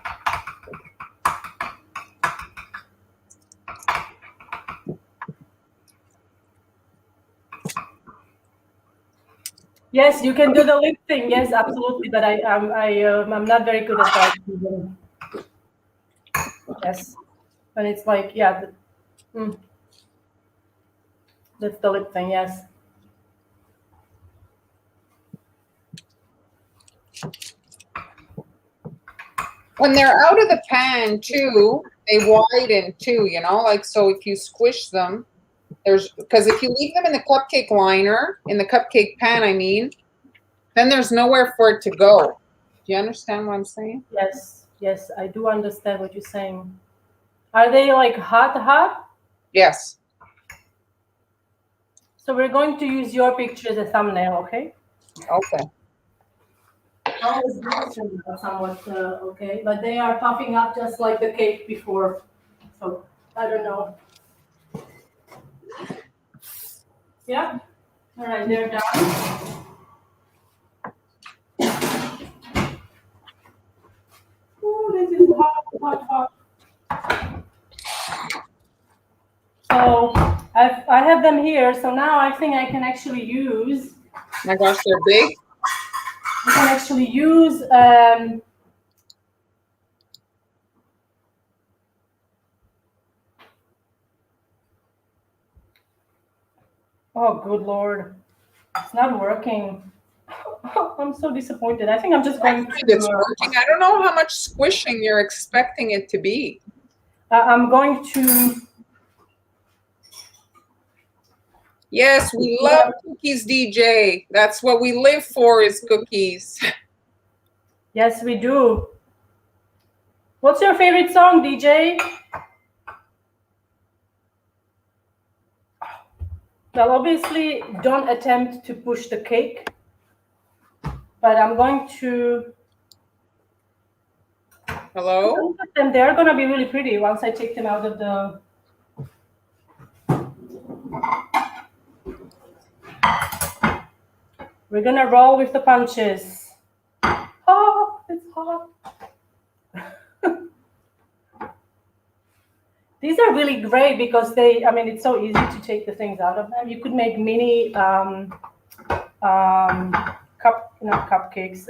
Yes, you can do the lip thing. Yes, absolutely. But I'm not very good at that. Yes, and it's that's the lip thing. Yes. When they're out of the pan too, they widen too. So if you squish them. Because if you leave them in the cupcake liner, in the cupcake pan, then there's nowhere for it to go. Do you understand what I'm saying? Yes, I do understand what you're saying. Are they hot? Yes. So we're going to use your picture as a thumbnail, okay? Okay. Somewhat okay, but they are puffing up just like the cake before. So I don't know. Yeah. All right, they're done. Oh, this is hot. So I have them here. So now I think I can actually use. Oh my gosh, they're big. I can actually use. Oh, good Lord. It's not working. I'm so disappointed. I think I'm just going to... It's working. I don't know how much squishing you're expecting it to be. I'm going to... Yes, we love cookies, DJ. That's what we live for, is cookies. Yes, we do. What's your favorite song, DJ? Well, obviously, don't attempt to push the cake. But I'm going to Hello? Look at them. They're gonna be really pretty once I take them out of the. We're gonna roll with the punches. Oh, it's hot. These are really great because I mean, it's so easy to take the things out of them. You could make mini not cupcakes.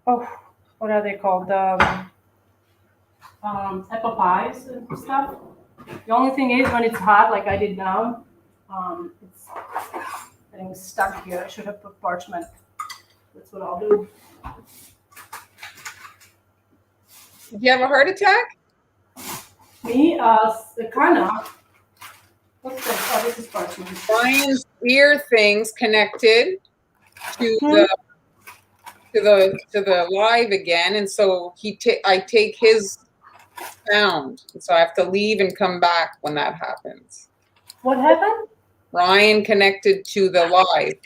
Oh, what are they called? Apple pies and stuff. The only thing is when it's hot, like I did now, it's getting stuck here. I should have put parchment. That's what I'll do. Did you have a heart attack? Me, kind of. What's this? Oh, this is parchment. Brian's ear thing's connected to the live again, and so I take his sound, and so I have to leave and come back when that happens. What happened? Ryan connected to the live.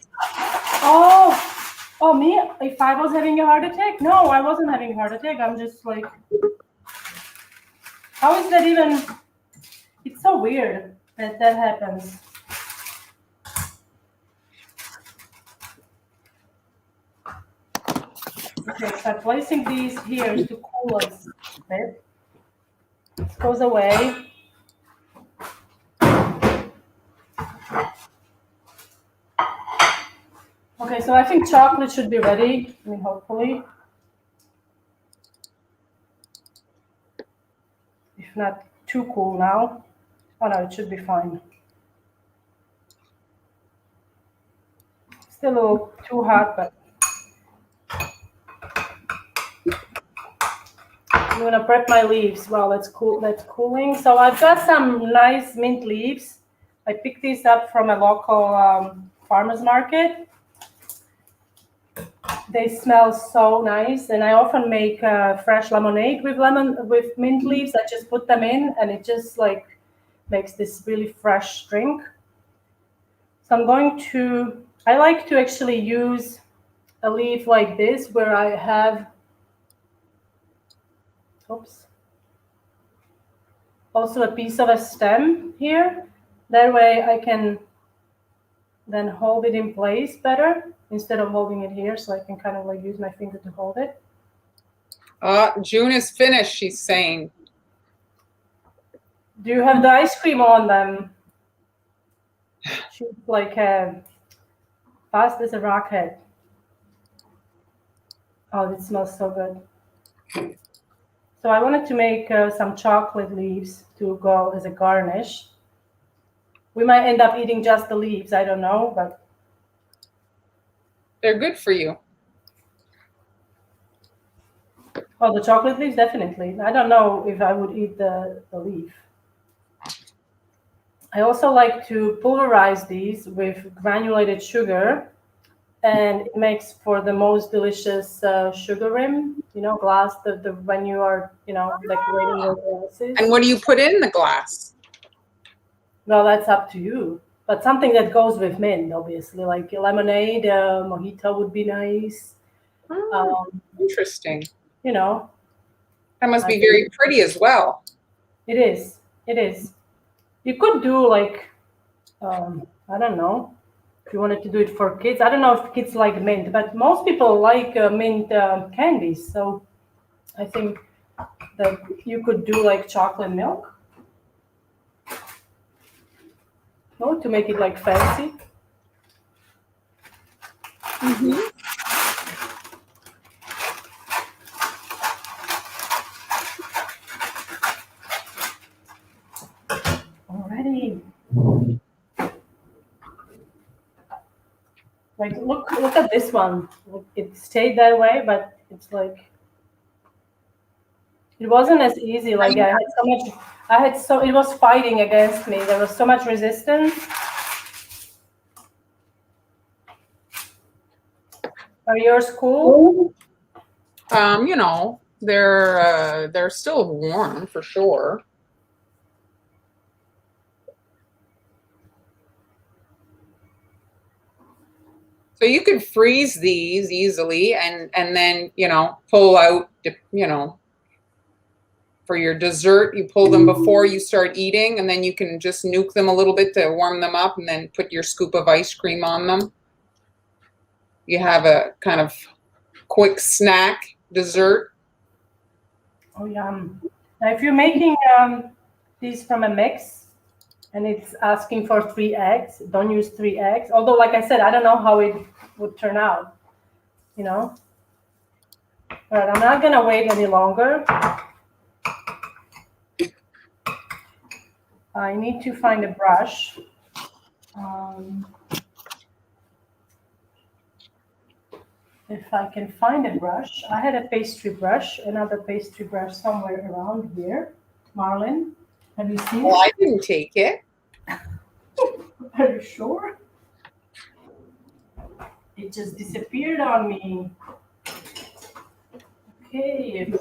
Oh, me? If I was having a heart attack? No, I wasn't having a heart attack. I'm just like, how is that even? It's so weird that happens. Okay, so I'm placing these here to cool us a bit. This goes away. Okay, so I think chocolate should be ready. I mean, hopefully. If not too cool now. Oh no, it should be fine. Still a little too hot, but I'm gonna prep my leaves while it's cooling. So I've got some nice mint leaves. I picked these up from a local farmer's market. They smell so nice, and I often make fresh lemonade with mint leaves. I just put them in, and it just like makes this really fresh drink. So I like to actually use a leaf like this where I have, also a piece of a stem here. That way I can then hold it in place better instead of holding it here, so I can kind of like use my finger to hold it. June is finished, she's saying. Do you have the ice cream on them? She's like fast as a rocket. Oh, it smells so good. So I wanted to make some chocolate leaves to go as a garnish. We might end up eating just the leaves, I don't know, but they're good for you. Oh, the chocolate leaves, definitely. I don't know if I would eat the leaf. I also like to pulverize these with granulated sugar, and it makes for the most delicious sugar rim, glass, when you are, decorating your glasses. And what do you put in the glass? Well, that's up to you. But something that goes with mint, obviously, like a lemonade, mojito would be nice. Interesting. That must be very pretty as well. It is. It is. You could do like, I don't know, if you wanted to do it for kids. I don't know if kids like mint, but most people like mint candies. So I think that you could do like chocolate milk. No, to make it like fancy. Mm-hmm. Already. Like look at this one. It stayed that way, but it's like it wasn't as easy. Like it was fighting against me. There was so much resistance. Are yours cool? They're still warm for sure. So you could freeze these easily and then, pull out, for your dessert, you pull them before you start eating, and then you can just nuke them a little bit to warm them up and then put your scoop of ice cream on them. You have a kind of quick snack dessert. Oh, yum. Now, if you're making these from a mix and it's asking for 3 eggs, don't use 3 eggs. Although, like I said, I don't know how it would turn out, But I'm not going to wait any longer. I need to find a brush. If I can find a brush. I had a pastry brush, another pastry brush somewhere around here. Marlyn, have you seen it? I didn't take it. Are you sure? It just disappeared on me. Okay.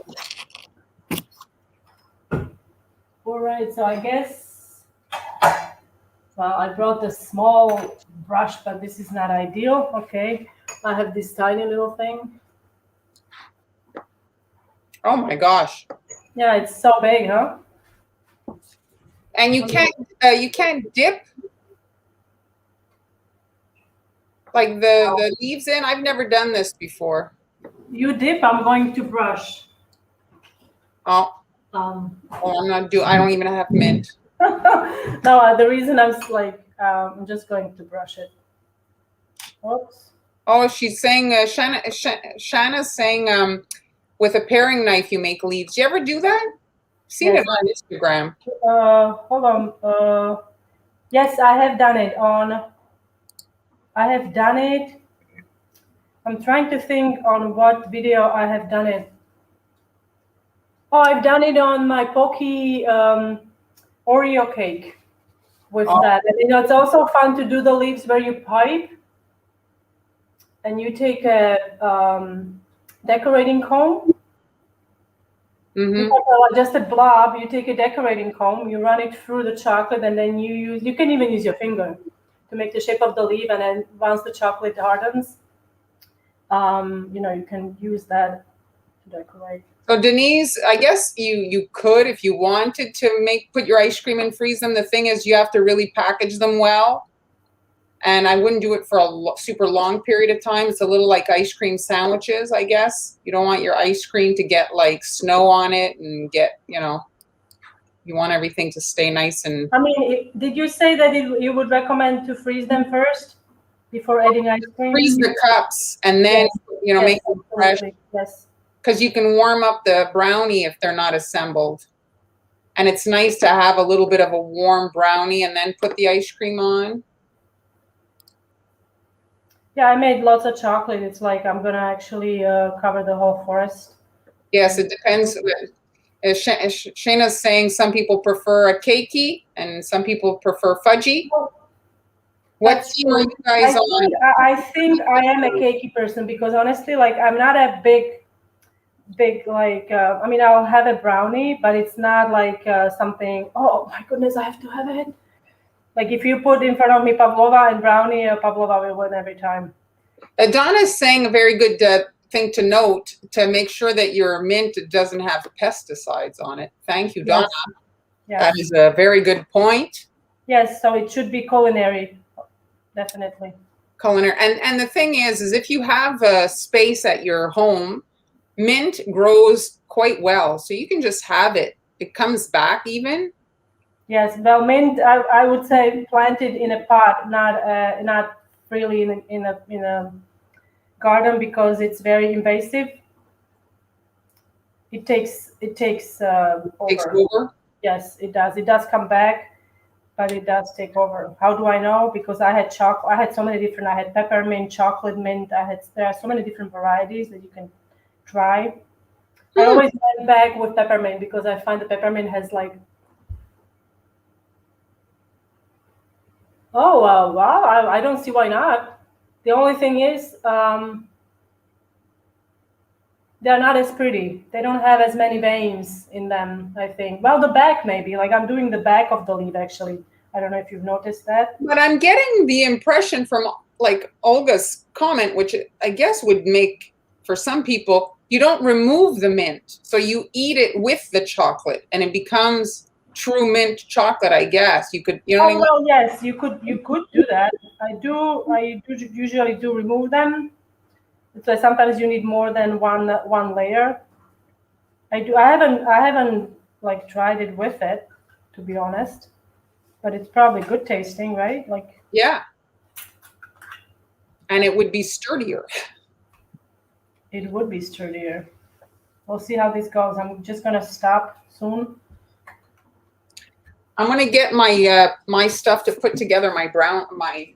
All right, so I guess, well, I brought a small brush, but this is not ideal. Okay, I have this tiny little thing. Oh my gosh. Yeah, it's so big, huh? And you can't dip like the leaves in. I've never done this before. You dip, I'm going to brush. Oh. I don't even have mint. No, the reason I'm just going to brush it. Oops. Oh, she's saying, Shanna's saying, with a paring knife you make leaves. Do you ever do that? I've seen it on Instagram. Hold on. Yes, I have done it I'm trying to think on what video I have done it. Oh, I've done it on my Pocky Oreo cake with that. And it's also fun to do the leaves where you pipe and you take a decorating comb. Mm-hmm. Just a blob, you take a decorating comb, you run it through the chocolate, and then you can even use your finger to make the shape of the leaf, and then once the chocolate hardens, you can use that to decorate. So Denise, I guess you could, if you wanted to put your ice cream and freeze them. The thing is, you have to really package them well. And I wouldn't do it for a super long period of time. It's a little like ice cream sandwiches, I guess. You don't want your ice cream to get like snow on it and get, you want everything to stay nice and... I mean, did you say that you would recommend to freeze them first before adding ice cream? Freeze the cups and then, make them fresh. Yes. Because you can warm up the brownie if they're not assembled. And it's nice to have a little bit of a warm brownie and then put the ice cream on. Yeah, I made lots of chocolate. It's like I'm going to actually cover the whole forest. Yes, it depends. Shayna's saying some people prefer a cakey and some people prefer fudgy. What team are you guys on? I think I am a cakey person because honestly, I'm not a big I'll have a brownie, but it's not like something, oh my goodness, I have to have it. Like if you put in front of me pavlova and brownie, pavlova will win every time. Donna's saying a very good thing to note to make sure that your mint doesn't have pesticides on it. Thank you, Donna. Yes. That is a very good point. Yes, so it should be culinary, definitely. Culinary, and the thing is if you have a space at your home, mint grows quite well, so you can just have it. It comes back even. Yes, well, mint, I would say planted in a pot, not really in a garden because it's very invasive. It takes over. Takes over? Yes, it does. It does come back, but it does take over. How do I know? Because I had chocolate. I had so many different. I had peppermint, chocolate mint. There are so many different varieties that you can try. I always went back with peppermint because I find the peppermint has like. Oh, wow. I don't see why not. The only thing is they're not as pretty. They don't have as many veins in them, I think. Well, the back maybe. Like I'm doing the back of the leaf, actually. I don't know if you've noticed that. But I'm getting the impression from like Olga's comment, which I guess would make for some people, you don't remove the mint, so you eat it with the chocolate, and it becomes true mint chocolate. I guess you could, you know what I Oh mean? well, yes, you could do that. I do usually do remove them. So sometimes you need more than one layer. I haven't like tried it with it, to be honest. But it's probably good tasting, right? Like Yeah, and it would be sturdier. it would be sturdier. We'll see how this goes. I'm just gonna stop soon. I'm gonna get my my stuff to put together my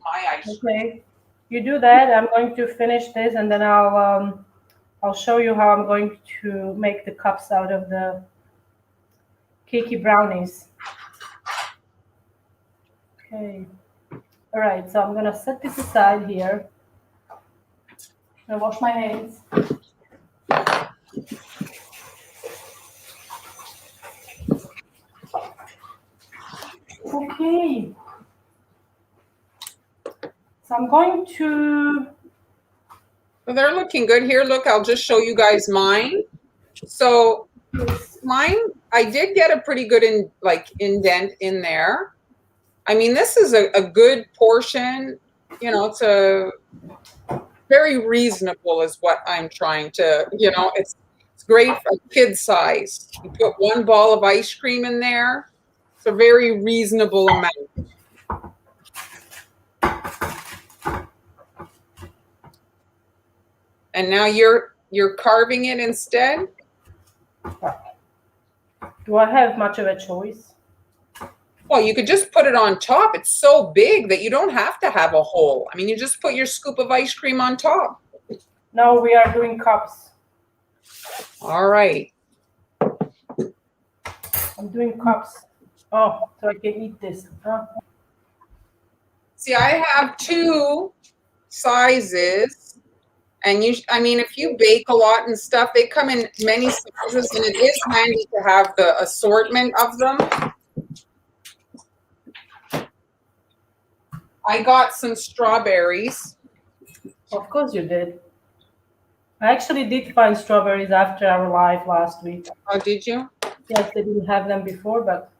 ice. Okay, you do that. I'm going to finish this, and then I'll show you how I'm going to make the cups out of the cakey brownies. Okay. All right. So I'm gonna set this aside here. I'm gonna wash my hands. Okay. So I'm going to. So they're looking good here. Look, I'll just show you guys mine. So mine, I did get a pretty good indent in there. I mean, this is a good portion. You know, it's a very reasonable is what I'm trying to, you know, it's great for kid size. You put one ball of ice cream in there. It's a very reasonable amount. And now you're carving it instead? Do I have much of a choice? Well, you could just put it on top. It's so big that you don't have to have a hole. I mean, you just put your scoop of ice cream on top. No, we are doing cups. All right. I'm doing cups. Oh, so I can eat this. Huh? See, I have two sizes. And I mean, if you bake a lot and stuff, they come in many sizes, and it is handy to have the assortment of them. I got some strawberries. Of course you did. I actually did find strawberries after our live last week. Oh, did you? Yes, they didn't have them before, but.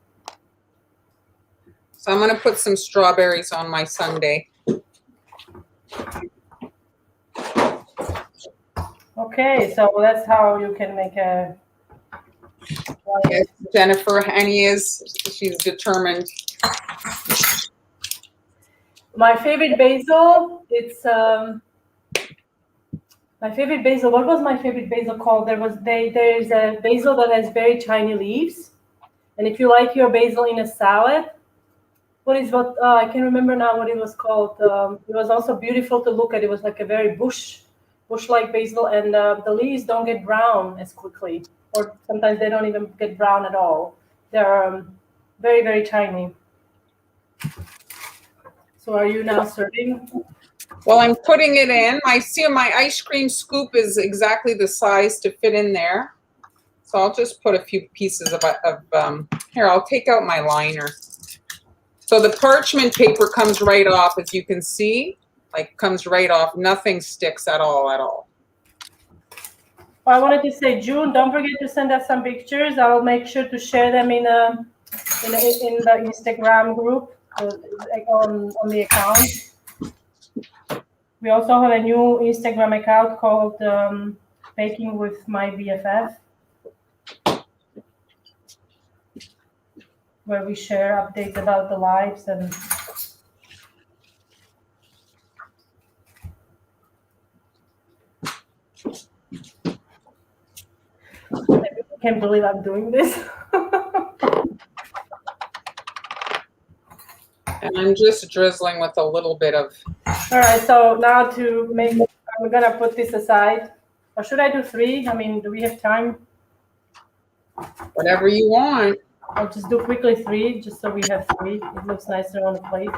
So I'm going to put some strawberries on my sundae. Okay, so that's how you can make a. Yes, Jennifer she's determined. My favorite basil, it's my favorite basil. What was my favorite basil called? There's a basil that has very tiny leaves, and if you like your basil in a salad, I can't remember now what it was called. It was also beautiful to look at. It was like a very bush-like basil, and the leaves don't get brown as quickly, or sometimes they don't even get brown at all. They're very, very tiny. So are you now serving? Well, I'm putting it in. My ice cream scoop is exactly the size to fit in there. So I'll just put a few pieces of here, I'll take out my liner. So the parchment paper comes right off, as you can see, like comes right off. Nothing sticks at all. Well, I wanted to say, June, don't forget to send us some pictures. I will make sure to share them in the Instagram group on the account. We also have a new Instagram account called Baking with My BFF, where we share updates about the lives and. I can't believe I'm doing this. And I'm just drizzling with a little bit of. All right, so now I'm gonna put this aside. Or should I do 3? I mean, do we have time? Whatever you want. I'll just do quickly 3, just so we have 3. It looks nicer on the plate.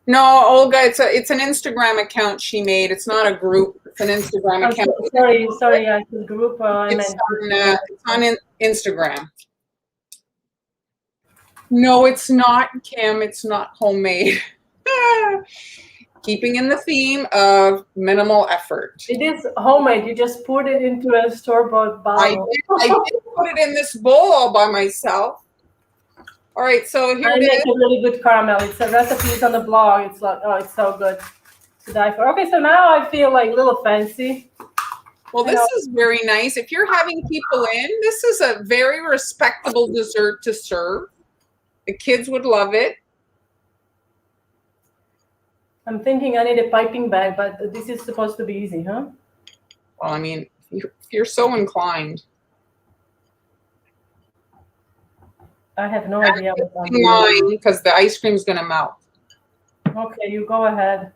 No, Olga, it's an Instagram account she made. It's not a group. It's an Instagram account. Sorry, I said group. It's on Instagram. No, it's not, Kim. It's not homemade. Keeping in the theme of minimal effort. It is homemade. You just put it into a store-bought bottle. I did put it in this bowl all by myself. All right, so here I it make is. a really good caramel. It's a recipe. It's on the blog. It's like, oh, it's so good to die for. Okay, so now I feel like a little fancy. Well, this is very nice. If you're having people in, this is a very respectable dessert to serve. The kids would love it. I'm thinking I need a piping bag, but this is supposed to be easy, huh? Well, I mean, if you're so inclined. I have no idea what I'm doing. Because the ice cream's going to melt. Okay, you go ahead.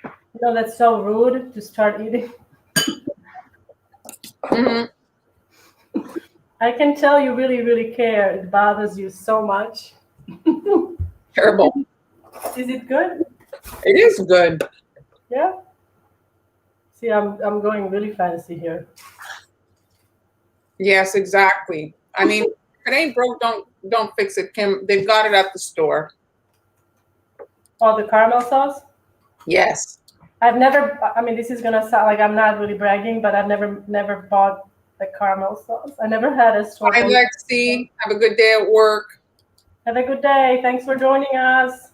You know, that's so rude to start eating. Mm-hmm. I can tell you really, really care. It bothers you so much. Terrible. Is it good? It is good. Yeah. See, I'm going really fancy here. Yes, exactly. I mean, if it ain't broke, don't fix it, Kim. They've got it at the store. Oh, the caramel sauce? Yes. I've never, I mean, this is gonna sound like I'm not really bragging, but I've never bought the caramel sauce. I never had a store. Bye, Lexi. Have a good day at work. Have a good day. Thanks for joining us.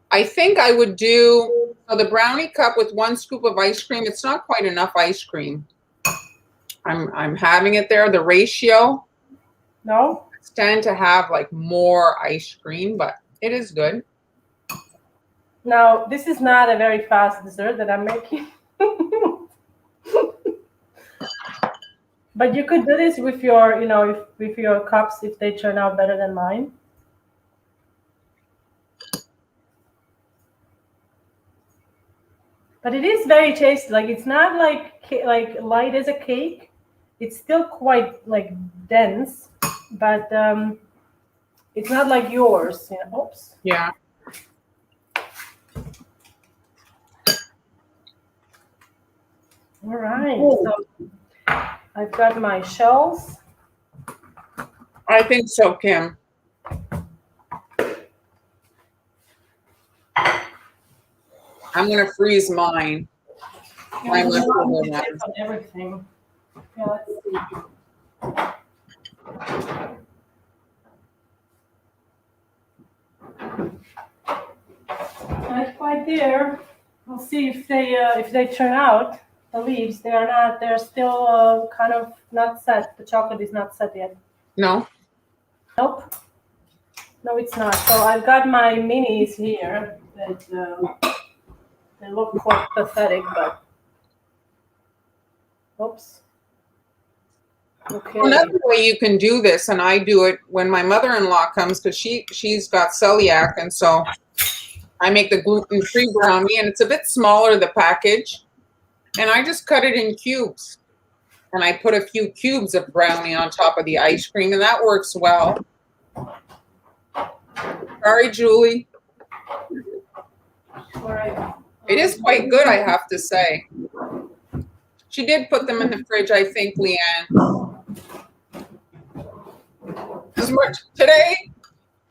I think I would do the brownie cup with 1 scoop of ice cream. It's not quite enough ice cream. I'm having it there. The ratio. No? I tend to have like more ice cream, but it is good. Now, this is not a very fast dessert that I'm making. But you could do this with your, you know, with your cups if they turn out better than mine. But it is very tasty. Like, it's not like light as a cake. It's still quite like dense, but it's not like yours. You know? Oops. Yeah. All right. So I've got my shells. I think so, Kim. I'm gonna freeze mine. Mine left over one. On everything. Yeah, let's see. Not quite there. We'll see if they turn out. The leaves, they are not. They're still kind of not set. The chocolate is not set yet. No. Nope. No, it's not. So I've got my minis here that they look quite pathetic, but oops. Okay. Another way you can do this, and I do it when my mother-in-law comes because she's got celiac, and so I make the gluten-free brownie, and it's a bit smaller, the package, and I just cut it in cubes, and I put a few cubes of brownie on top of the ice cream, and that works well. Sorry, Julie. All right. It is quite good, I have to say. She did put them in the fridge, I think, Leanne. As much today,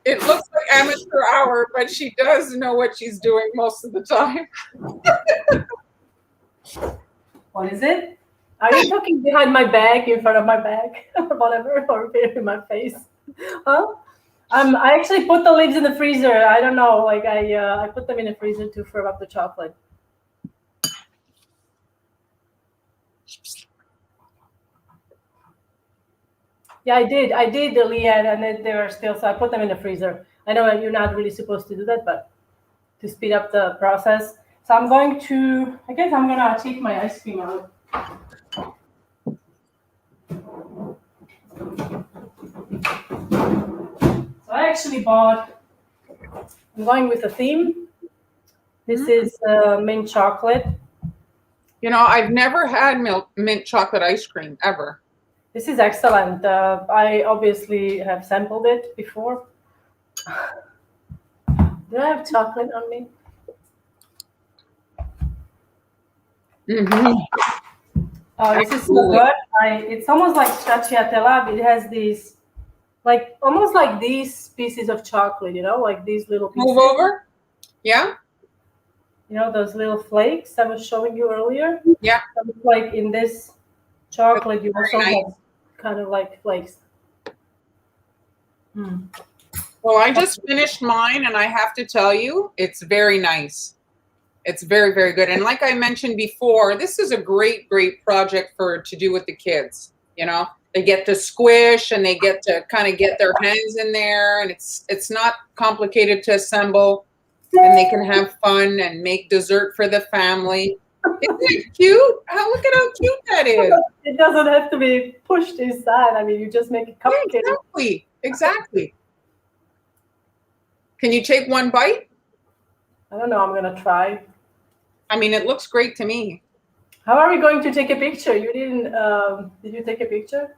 it looks like amateur hour, but she does know what she's doing most of the time. What is it? Are you talking behind my back, in front of my back, or whatever, or in my face? Huh? I actually put the leaves in the freezer. I don't know, like I put them in the freezer to firm up the chocolate. Yeah, I did, Leanne, and they were still, so I put them in the freezer. I know you're not really supposed to do that, but to speed up the process. So I'm going to, I guess I'm gonna take my ice cream out. So I actually bought, I'm going with a theme. This is mint chocolate. You know, I've never had mint chocolate ice cream, ever. This is excellent. I obviously have sampled it before. Do I have chocolate on me? Mm-hmm. Oh, this is so good. It's almost like stracciatella. It has these Like almost like these pieces of chocolate, like these little pieces. Move over. Yeah. Those little flakes I was showing you earlier. Yeah. Like in this chocolate, you also nice. have kind of like flakes. Well, I just finished mine, and I have to tell you, it's very nice. It's very, very good. And like I mentioned before, this is a great, great project to do with the kids. They get to squish and they get to kind of get their hands in there, and it's not complicated to assemble, and they can have fun and make dessert for the family. Isn't it cute? Look at how cute that is. It doesn't have to be pushed inside. I mean, you just make it complicated. Exactly. Can you take one bite? I don't know. I'm going to try. I mean, it looks great to me. How are we going to take a picture? You didn't, did you take a picture?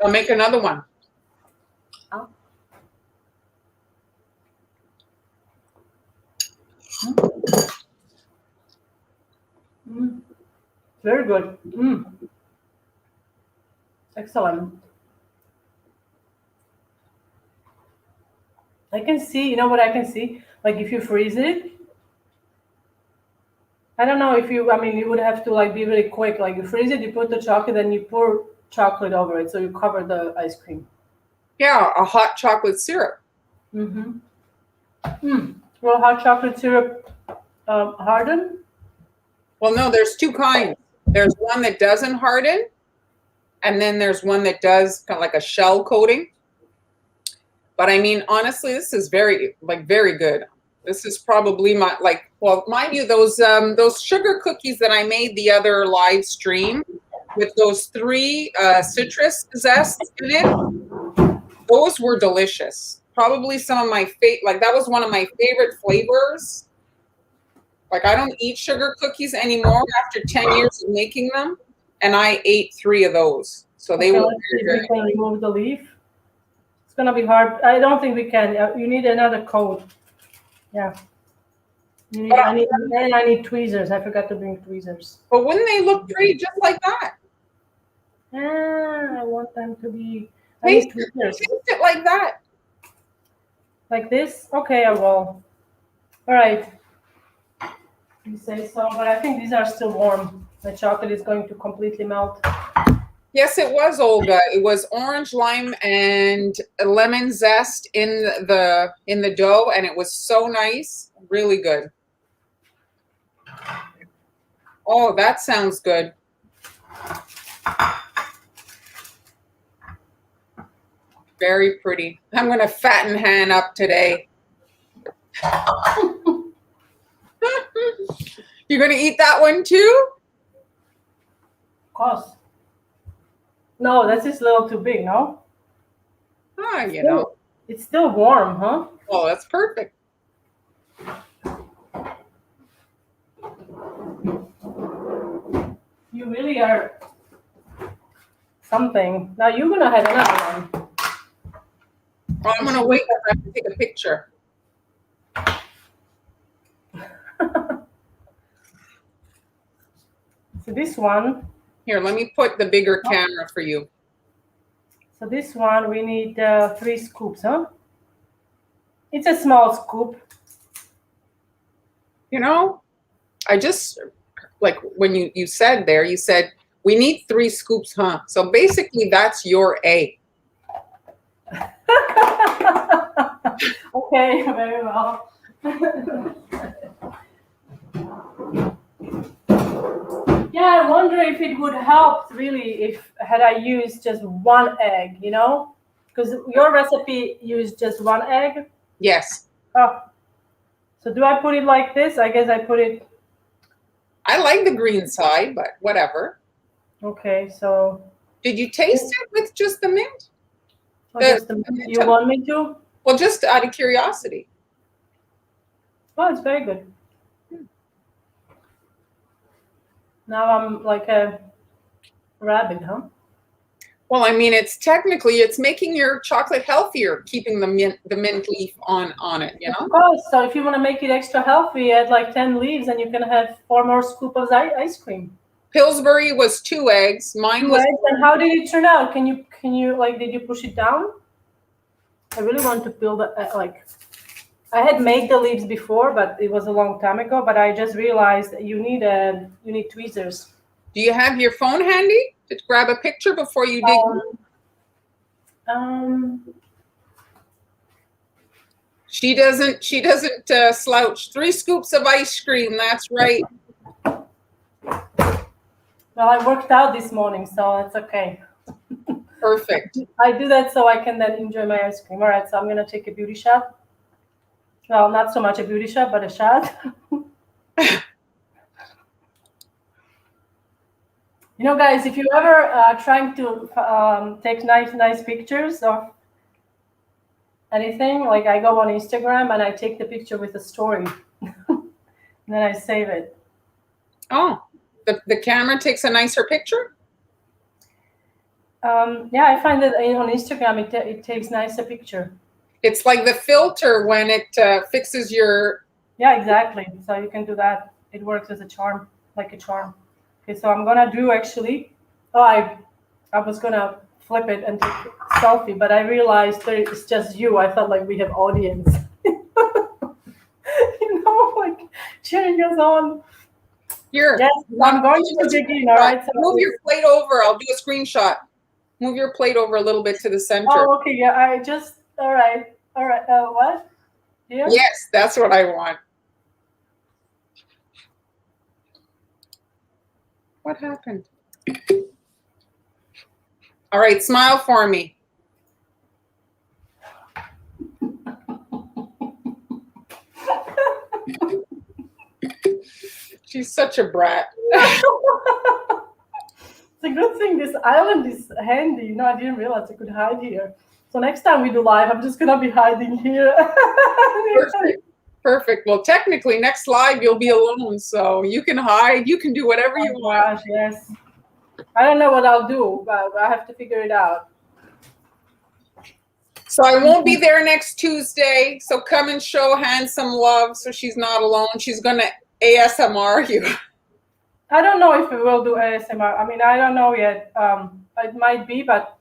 I'll make another one. Oh. Very good. Excellent. I can see, you know what I can see? Like if you freeze it, I don't know if you would have to like be really quick. Like you freeze it, you put the chocolate, then you pour chocolate over it. So you cover the ice cream. Yeah, a hot chocolate syrup. Well, hot chocolate syrup harden? Well, no, there's two kinds. There's one that doesn't harden, and then there's one that does kind of like a shell coating. But I mean, honestly, this is very good. This is probably mind you, those sugar cookies that I made the other live stream with those 3 citrus zests in it, those were delicious. Probably some of my that was one of my favorite flavors. Like I don't eat sugar cookies anymore after 10 years of making them, and I ate 3 of those. So they were very we can remove the leaf. It's gonna be hard. I don't think we can. You need another coat. Yeah. I need tweezers. I forgot to bring tweezers. But wouldn't they look pretty just like that? I want them to be. Taste it like that. Like this? Okay, I will. All right. You say so, but I think these are still warm. The chocolate is going to completely melt. Yes, it was, Olga. It was orange, lime, and lemon zest in the dough, and it was so nice. Really good. Oh, that sounds good. Very pretty. I'm going to fatten Han up today. You're going to eat that one too? Of course. No, that's just a little too big, no? It's still warm, huh? Oh, that's perfect. You really are something. Now you're going to have another one. Oh, I'm going to wait. I have to take a picture. So this one. Here, let me put the bigger camera for you. So this one, we need 3 scoops, huh? It's a small scoop. I just, like when you said there, you said, we need 3 scoops, huh? So basically that's your A. Okay, very well. Yeah, I wonder if it would help really had I used just 1 egg, because your recipe used just 1 egg. Yes. Oh, so do I put it like this? I guess I put it. I like the green side, but whatever. Okay, so. Did you taste it with just the mint? You want me to? Well, just out of curiosity. Oh, it's very good. Now I'm like a rabbit, huh? Well, I mean, it's making your chocolate healthier, keeping the mint leaf on it, Of course. So if you want to make it extra healthy, add like 10 leaves, and you can have 4 more scoops of ice cream. Pillsbury was 2 eggs. Mine was. And how did it turn out? Can you did you push it down? I really want to build like. I had made the leaves before, but it was a long time ago. But I just realized that you need tweezers. Do you have your phone handy to grab a picture before you dig? She doesn't slouch. 3 scoops of ice cream. That's right. Well, I worked out this morning, so it's okay. Perfect. I do that so I can then enjoy my ice cream. All right, so I'm gonna take a beauty shot. Well, not so much a beauty shot, but a shot. You know, guys, if you ever trying to take nice pictures of anything, like I go on Instagram and I take the picture with a story, and then I save it. Oh, the camera takes a nicer picture? Yeah, I find that on Instagram it takes nicer picture. It's like the filter when it fixes your... Yeah, exactly. So you can do that. It works as a charm, like a charm. Okay, so I'm gonna do actually. Oh, I was gonna flip it and take a selfie, but I realized that it's just you. I felt like we have audience. You know, like cheering us on. Here. Yes, I'm going to dig in. All right. So move your plate over. I'll do a screenshot. Move your plate over a little bit to the center. Oh, okay. Yeah, all right. What? Here? Yes, that's what I want. What happened? All right, smile for me. She's such a brat. It's a good thing this island is handy. You know, I didn't realize I could hide here. So next time we do live, I'm just gonna be hiding here. Perfect. Well, technically, next live you'll be alone, so you can hide. You can do whatever you want. Gosh, yes. I don't know what I'll do, but I have to figure it out. So I won't be there next Tuesday. So come and show Han some love, so she's not alone. She's gonna ASMR you. I don't know if we will do ASMR. I mean, I don't know yet. It might be, but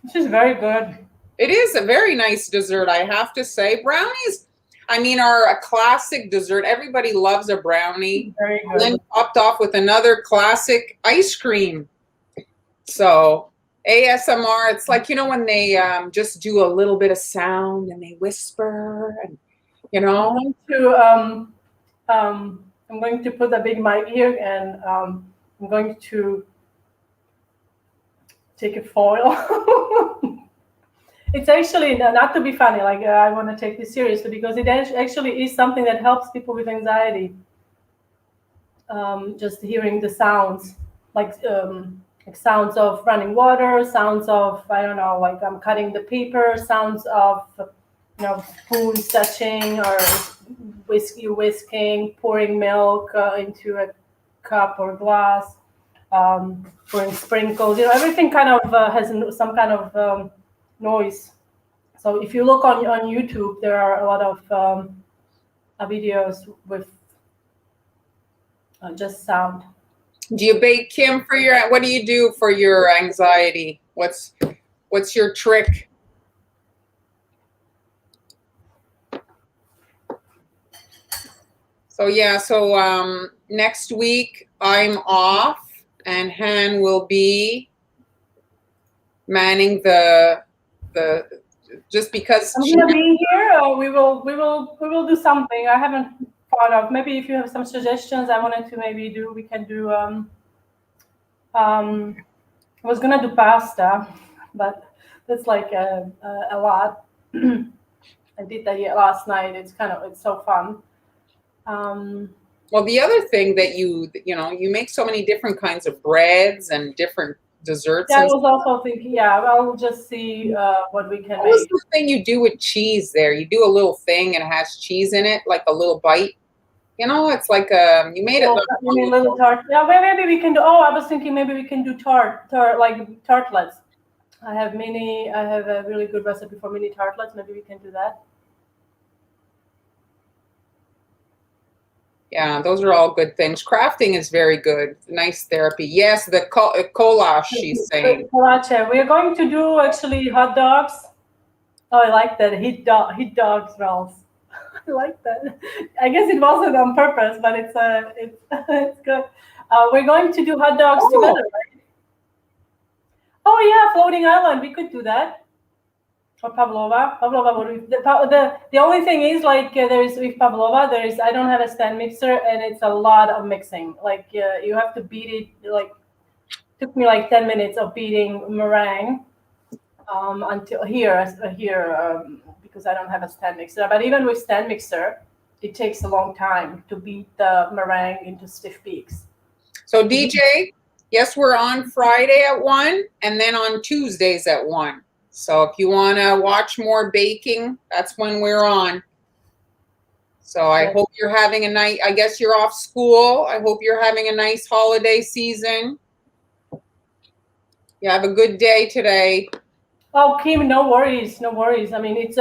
this is very good. It is a very nice dessert, I have to say. Brownies, I mean, are a classic dessert. Everybody loves a brownie. Very good. And then topped off with another classic ice cream. So ASMR, it's like, you know, when they just do a little bit of sound and they whisper, and you know. I'm going to put a big mic here, and I'm going to take a foil. It's actually not to be funny. Like I want to take this seriously because it actually is something that helps people with anxiety. Just hearing the sounds, like sounds of running water, sounds of, I don't know, like I'm cutting the paper, sounds of, you know, spoons touching or whisking, pouring milk into a cup or glass, pouring sprinkles. You know, everything kind of has some kind of noise. So if you look on YouTube, there are a lot of videos with just sound. Do you bake, Kim, for your, what do you do for your anxiety? What's your trick? So yeah, so next week I'm off and Han will be manning the just because I'm gonna be here, or we will do something. I haven't thought of. Maybe if you have some suggestions, I wanted to maybe do. We can do. I was gonna do pasta, but that's like a lot. I did that last night. It's so fun. Well, the other thing that you make so many different kinds of breads and different desserts. Yeah, I was also thinking, yeah, I'll just see what we can What make. was the thing you do with cheese there? You do a little thing and it has cheese in it, like a little bite. You know, it's like you made it. You mean little tart? Yeah, maybe we can do. Oh, I was thinking maybe we can do like tartlets. I have a really good recipe for mini tartlets. Maybe we can do that. Yeah, those are all good things. Crafting is very good. Nice therapy. Yes, the collage, she's saying. Kolache. We are going to do actually hot dogs. Oh, I like that. Heat dog smells. I like that. I guess it wasn't on purpose, but it's it's good. We're going to do hot dogs together, right? Oh yeah, floating island. We could do that. Or pavlova. Pavlova would be, the only thing is like there is with pavlova there is I don't have a stand mixer and it's a lot of mixing. Like you have to beat it. Like took me like 10 minutes of beating meringue until here because I don't have a stand mixer. But even with stand mixer, it takes a long time to beat the meringue into stiff peaks. So DJ, yes, we're on Friday at 1 and then on Tuesdays at 1. So if you want to watch more baking, that's when we're on. So I hope you're having a nice, I guess you're off school. I hope you're having a nice holiday season. You have a good day today. Oh, Kim, no worries, no worries. I mean, it's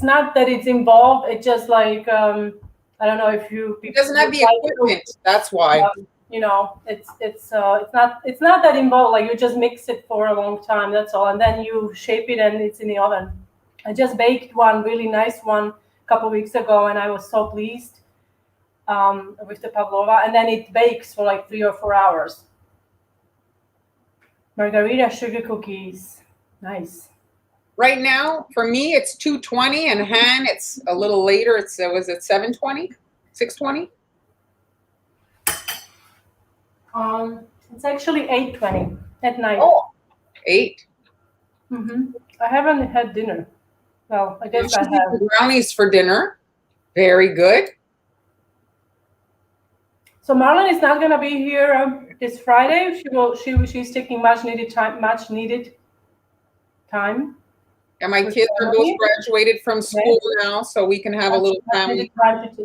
not that it's involved. It's just like I don't know if you. It doesn't have the equipment. That's why. You know, it's not that involved. Like you just mix it for a long time. That's all, and then you shape it, and it's in the oven. I just baked one really nice one a couple weeks ago, and I was so pleased with the pavlova. And then it bakes for like 3 or 4 hours. Margarita sugar cookies. Nice. Right now, for me, it's 2:20, and Han, it's a little later. Was it 7:20, 6:20? It's actually 8:20 at night. Oh, 8. I haven't had dinner. Well, I guess I have brownies for dinner. Very good. So Marlyn is not gonna be here this Friday. She's taking much needed time. And my kids are both graduated from school now, so we can have a little family.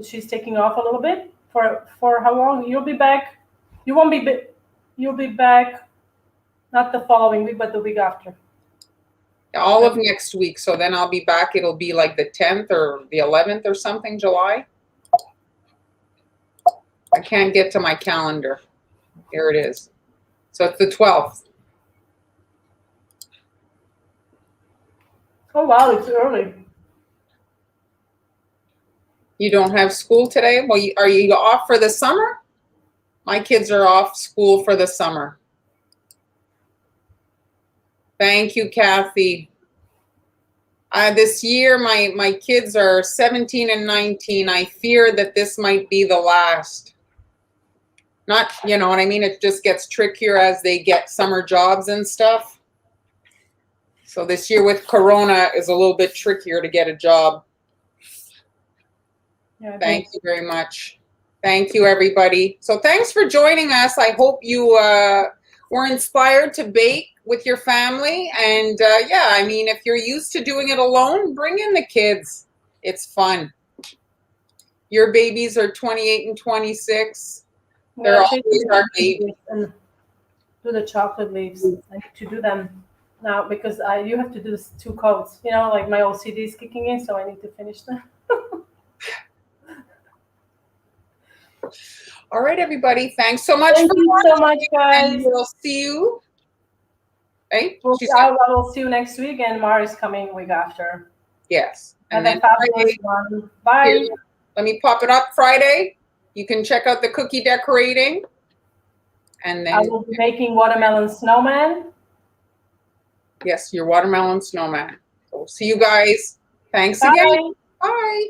She's taking off a little bit for how long? You'll be back. You won't be. You'll be back, not the following week, but the week after. All of next week. So then I'll be back. It'll be like the 10th or the 11th or something, July. I can't get to my calendar. Here it is. So it's the 12th. Oh, wow, it's early. You don't have school today? Well, are you off for the summer? My kids are off school for the summer. Thank you, Kathy. This year, my kids are 17 and 19. I fear that this might be the last. Not, you know what I mean? It just gets trickier as they get summer jobs and stuff. So this year with Corona is a little bit trickier to get a job. Yeah, thank you very much. Thank you, everybody. So thanks for joining us. I hope you were inspired to bake with your family. And yeah, I mean, if you're used to doing it alone, bring in the kids. It's fun. Your babies are 28 and 26. They're always our babies. And do the chocolate leaves. I need to do them now because you have to do 2 coats. You know, like my OCD is kicking in, so I need to finish them. All right, everybody. Thanks so much. Thank you so much, guys. And we'll see you. Hey, I will see you next week, and Mar is coming week after. Yes. And then Friday. Bye. Here, let me pop it up Friday. You can check out the cookie decorating. And then I will be making watermelon snowman. Yes, your watermelon snowman. So see you guys. Thanks again. Bye.